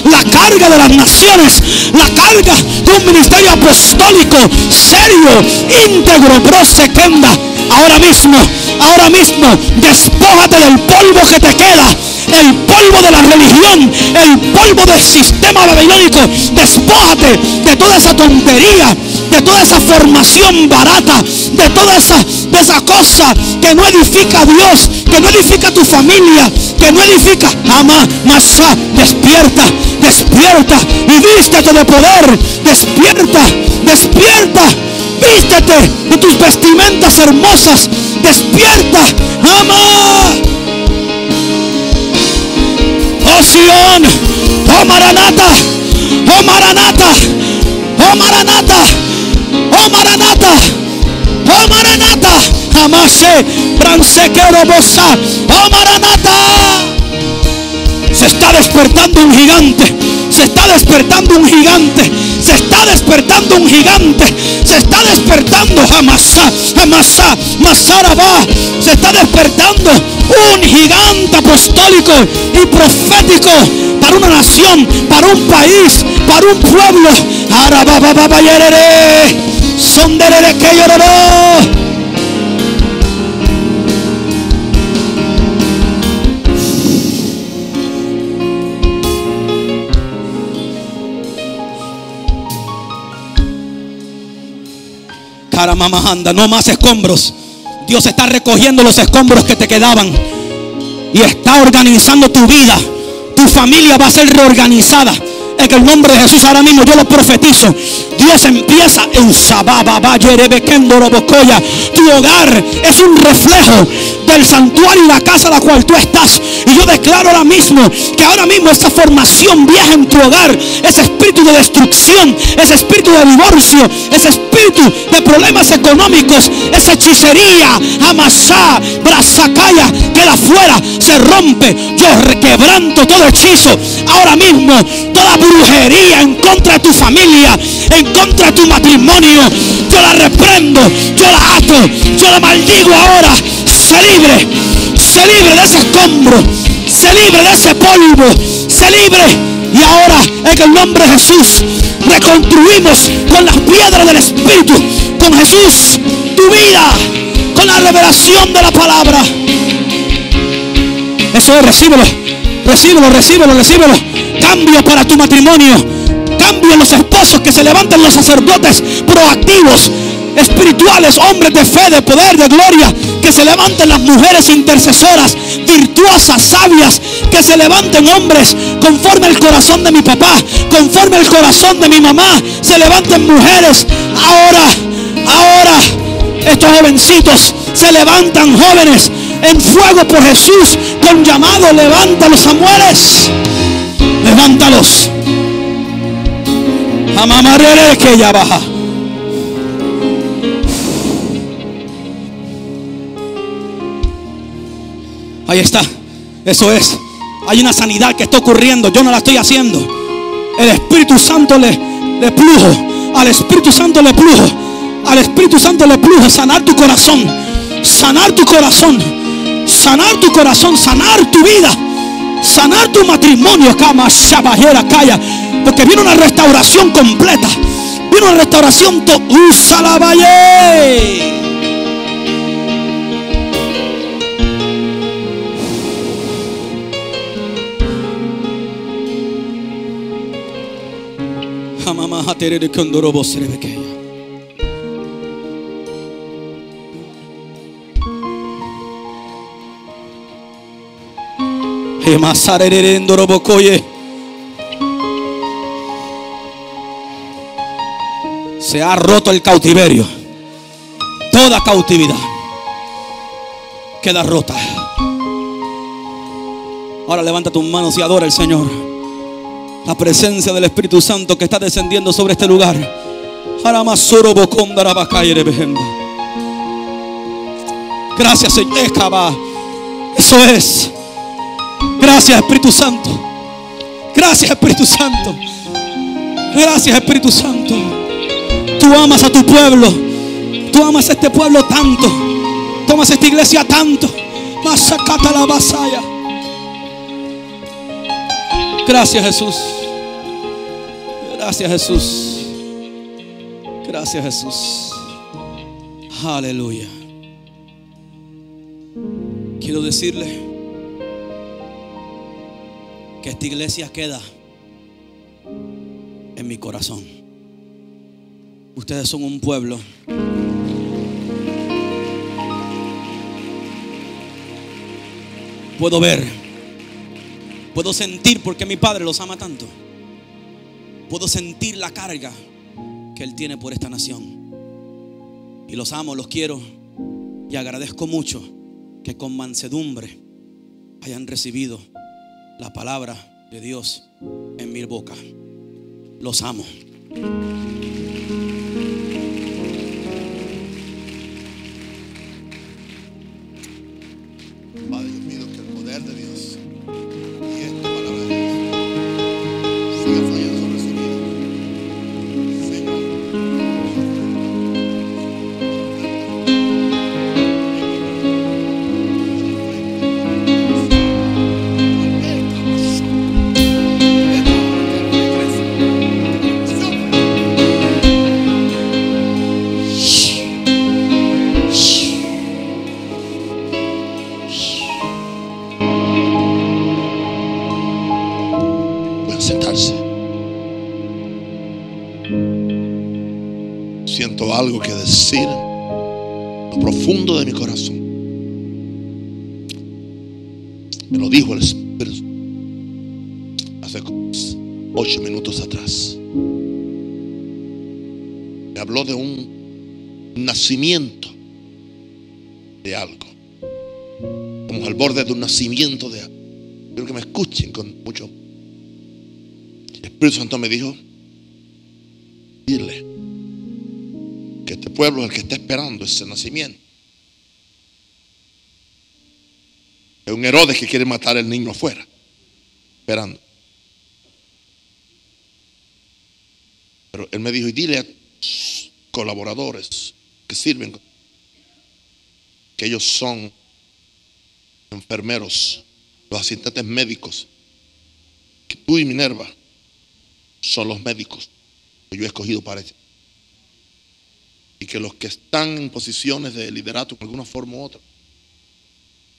la carga de las naciones, la carga de un ministerio apostólico serio, íntegro, prosequenda. Ahora mismo, despójate del polvo que te queda, el polvo de la religión, el polvo del sistema babilónico. Despójate de toda esa tontería, de toda esa formación barata, de toda esa cosa que no edifica a Dios, que no edifica a tu familia, que no edifica. Ama, masá, despierta, despierta y vístete de poder. Despierta, despierta, vístete de tus vestimentas hermosas. Despierta, ama. Oh Sion, oh Maranata, oh Maranata, oh Maranata, oh Maranata, oh Maranata. Amase, bransequero bosa, oh Maranata. Se está despertando un gigante. Se está despertando un gigante. Se está despertando un gigante. Se está despertando Hamasá, Hamasá, Masarabá. Se está despertando un gigante apostólico y profético para una nación, para un país, para un pueblo. Arabababayerere, sonderere que lloró. Caramamajanda, no más escombros. Dios está recogiendo los escombros que te quedaban y está organizando tu vida. Tu familia va a ser reorganizada en el nombre de Jesús. Ahora mismo yo lo profetizo. Dios empieza en tu hogar es un reflejo del santuario y la casa a la cual tú estás. Y yo declaro ahora mismo que ahora mismo esa formación vieja en tu hogar, ese espíritu de destrucción, ese espíritu de divorcio, ese espíritu de problemas económicos, esa hechicería, amasá, brasacaya, queda fuera, se rompe. Yo requebranto todo hechizo ahora mismo, toda brujería en contra de tu familia, en contra de tu matrimonio. Yo la reprendo, yo la ato, yo la maldigo ahora. Se libre de ese escombro, se libre de ese polvo, se libre. Y ahora en el nombre de Jesús reconstruimos con las piedras del Espíritu, con Jesús, tu vida, con la revelación de la palabra. Eso es, recíbelo, recíbelo, recíbelo, recíbelo. Cambio para tu matrimonio, cambio en los esposos, que se levanten los sacerdotes proactivos, espirituales, hombres de fe, de poder, de gloria. Que se levanten las mujeres intercesoras, virtuosas, sabias. Que se levanten hombres conforme al corazón de mi papá, conforme al corazón de mi mamá. Se levanten mujeres. Ahora estos jovencitos se levantan, jóvenes en fuego por Jesús, con llamado. Levántalos, Samueles, levántalos. Amamarere que ya baja. Ahí está, eso es. Hay una sanidad que está ocurriendo. Yo no la estoy haciendo. El Espíritu Santo le plujo. Al Espíritu Santo le plujo. Al Espíritu Santo le plujo sanar tu corazón. Sanar tu corazón. Sanar tu corazón. Sanar tu vida. Sanar tu matrimonio. Cama shabajera calla. Porque viene una restauración completa. Viene una restauración. Usa la valle. Mamá hatere de condorobo serebekeya. Emasarere endorobokoye. Se ha roto el cautiverio. Toda cautividad queda rota. Ahora levanta tus manos y adora al Señor. La presencia del Espíritu Santo que está descendiendo sobre este lugar. Gracias, Señor. Eso es. Gracias, Espíritu Santo. Gracias, Espíritu Santo. Gracias, Espíritu Santo. Tú amas a tu pueblo. Tú amas a este pueblo tanto. Tú amas a esta iglesia tanto. Masacata la vasalla. Gracias, Jesús. Gracias, Jesús. Gracias, Jesús. Aleluya. Quiero decirle que esta iglesia queda en mi corazón. Ustedes son un pueblo puedo ver, puedo sentir, porque mi Padre los ama tanto. Puedo sentir la carga que Él tiene por esta nación. Y los amo, los quiero. Y agradezco mucho que con mansedumbre hayan recibido la palabra de Dios en mi boca. Los amo. Padre, yo pido que el poder de Dios y esta palabra de Dios siga fallando sobre su vida. Señor, sentarse. Siento algo que decir en lo profundo de mi corazón. Me lo dijo el Espíritu hace 8 minutos atrás. Me habló de un nacimiento de algo. Como al borde de un nacimiento de algo. Quiero que me escuchen con mucho. El Espíritu Santo me dijo: dile que este pueblo es el que está esperando ese nacimiento. Es un Herodes que quiere matar al niño afuera, esperando. Pero él me dijo: y dile a tus colaboradores que sirven que ellos son enfermeros, los asistentes médicos, que tú y Minerva son los médicos que yo he escogido para eso. Y que los que están en posiciones de liderato, de alguna forma u otra,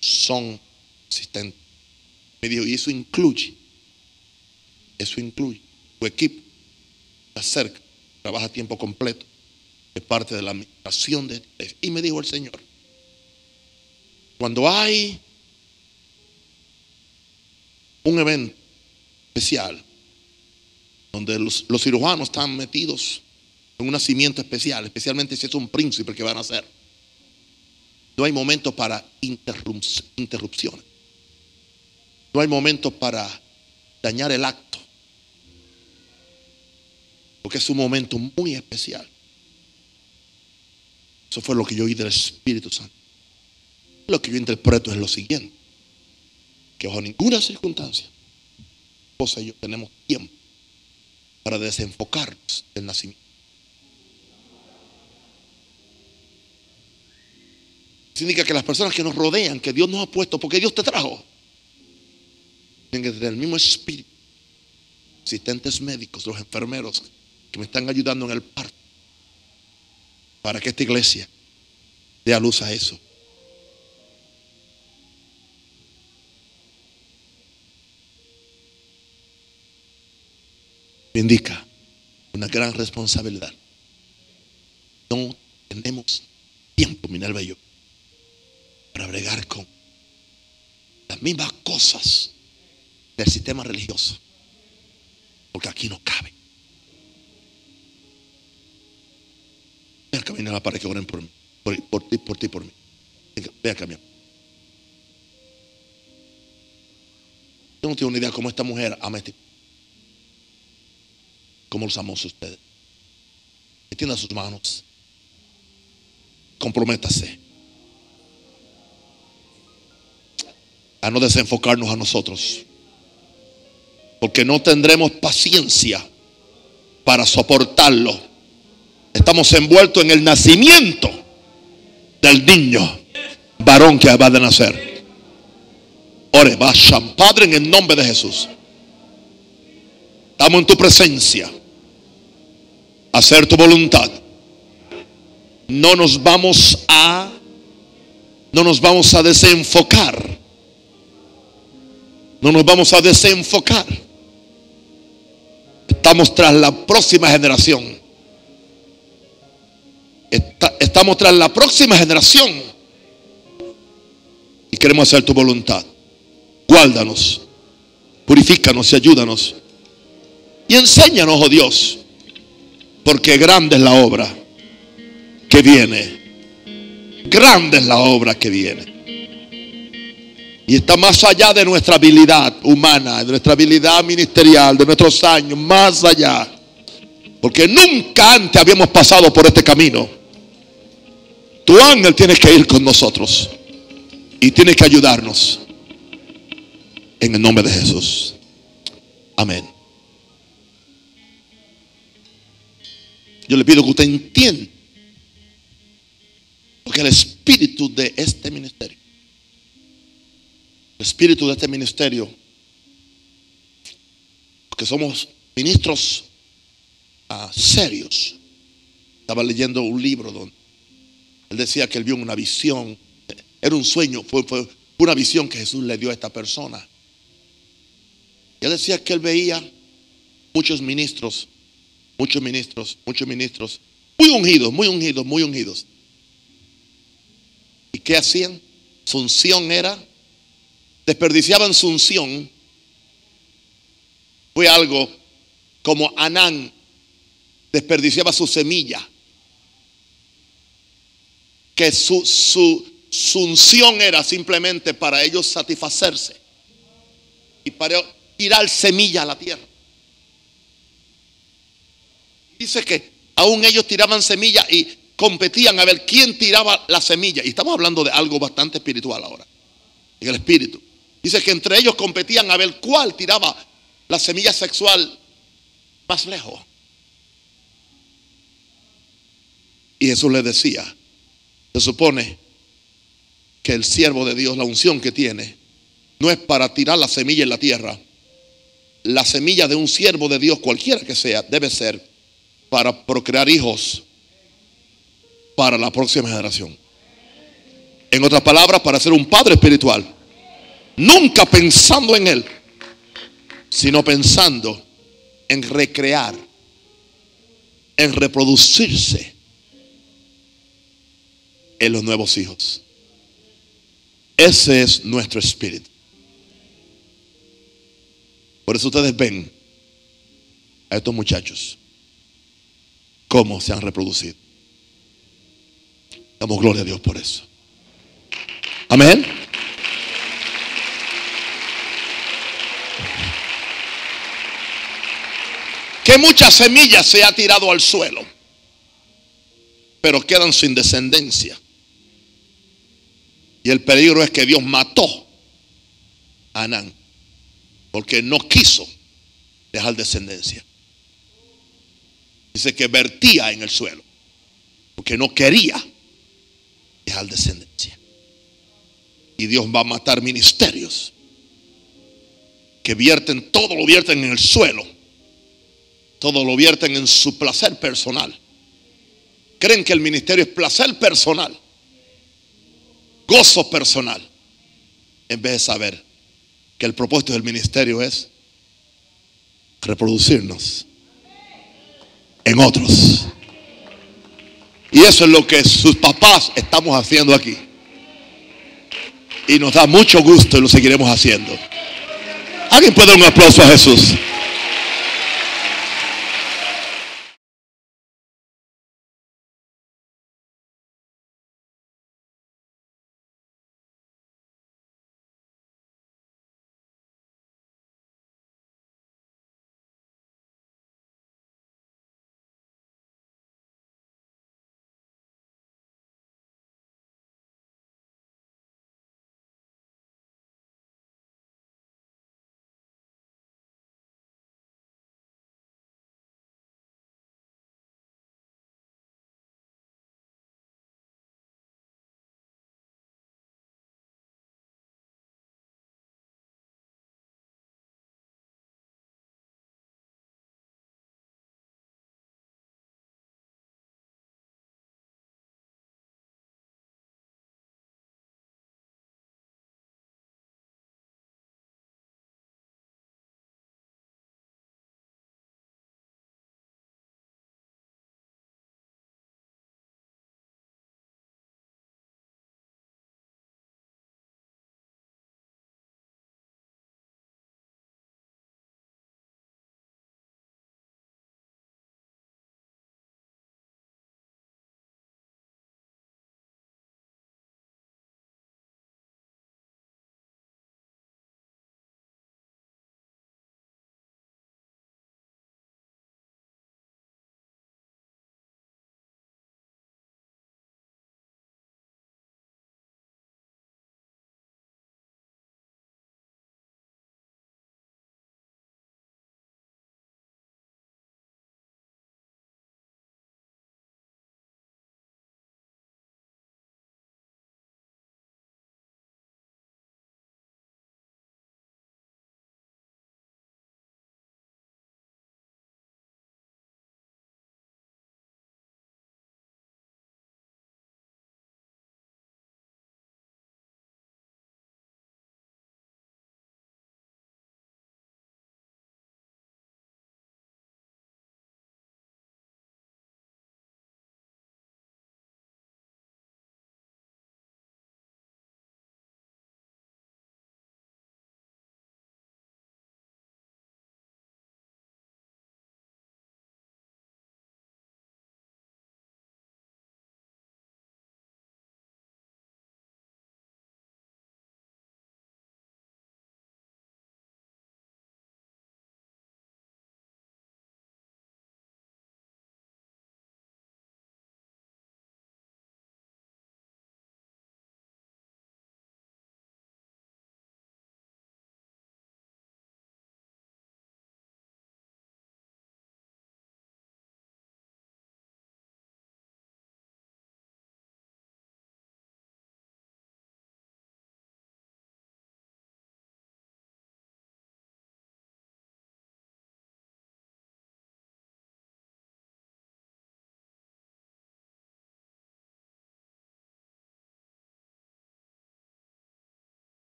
son asistentes. Me dijo: y eso incluye tu equipo, está cerca, trabaja a tiempo completo, es parte de la administración de esta iglesia. Y me dijo el Señor, cuando hay un evento especial donde los cirujanos están metidos en un nacimiento especial, especialmente si es un príncipe el que van a nacer, no hay momento para interrupciones. No hay momento para dañar el acto, porque es un momento muy especial. Eso fue lo que yo oí del Espíritu Santo. Lo que yo interpreto es lo siguiente: que bajo ninguna circunstancia vos y yo tenemos tiempo para desenfocarnos del nacimiento. Significa que las personas que nos rodean, que Dios nos ha puesto, porque Dios te trajo, tienen que tener el mismo espíritu. Asistentes médicos, los enfermeros que me están ayudando en el parto, para que esta iglesia dé a luz a eso. Me indica una gran responsabilidad. No tenemos tiempo, Minerva y yo, para bregar con las mismas cosas del sistema religioso, porque aquí no cabe. Ven a caminar para que oren por mí, por ti, por mí. Ven a caminar. Yo no tengo una idea cómo esta mujer ama a este, cómo los amó a ustedes. Extienda sus manos, comprométase a no desenfocarnos a nosotros, porque no tendremos paciencia para soportarlo. Estamos envueltos en el nacimiento del niño varón que va de nacer. Ore, Basham, Padre, en el nombre de Jesús, estamos en tu presencia, hacer tu voluntad. No nos vamos a desenfocar. No nos vamos a desenfocar. Estamos tras la próxima generación. Estamos tras la próxima generación y queremos hacer tu voluntad. Guárdanos, purifícanos y ayúdanos y enséñanos, oh Dios, porque grande es la obra que viene. Grande es la obra que viene. Y está más allá de nuestra habilidad humana, de nuestra habilidad ministerial, de nuestros años, más allá. Porque nunca antes habíamos pasado por este camino. Tu ángel tiene que ir con nosotros y tiene que ayudarnos. En el nombre de Jesús. Amén. Yo le pido que usted entienda porque el espíritu de este ministerio, el espíritu de este ministerio, porque somos ministros serios. Estaba leyendo un libro donde él decía que él vio una visión. Era un sueño, fue una visión que Jesús le dio a esta persona. Y él decía que él veía muchos ministros, muy ungidos. ¿Y qué hacían? Su unción era, desperdiciaban su unción. Fue algo como Anán desperdiciaba su semilla, que su unción era simplemente para ellos satisfacerse y para tirar semilla a la tierra. Dice que aún ellos tiraban semilla y competían a ver quién tiraba la semilla. Y estamos hablando de algo bastante espiritual ahora, en el espíritu. Dice que entre ellos competían a ver cuál tiraba la semilla sexual más lejos. Y Jesús les decía, se supone que el siervo de Dios, la unción que tiene, no es para tirar la semilla en la tierra. La semilla de un siervo de Dios, cualquiera que sea, debe ser para procrear hijos para la próxima generación. En otras palabras, para ser un padre espiritual. Nunca pensando en él, sino pensando en recrear, en reproducirse en los nuevos hijos. Ese es nuestro espíritu. Por eso ustedes ven a estos muchachos cómo se han reproducido. Damos gloria a Dios por eso. Amén. Que muchas semillas se ha tirado al suelo, pero quedan sin descendencia. Y el peligro es que Dios mató a Anán porque no quiso dejar descendencia. Dice que vertía en el suelo porque no quería dejar descendencia. Y Dios va a matar ministerios que vierten, todo lo vierten en el suelo, todo lo vierten en su placer personal. Creen que el ministerio es placer personal, gozo personal, en vez de saber que el propósito del ministerio es reproducirnos en otros. Y eso es lo que sus papás estamos haciendo aquí. Y nos da mucho gusto y lo seguiremos haciendo. ¿Alguien puede dar un aplauso a Jesús?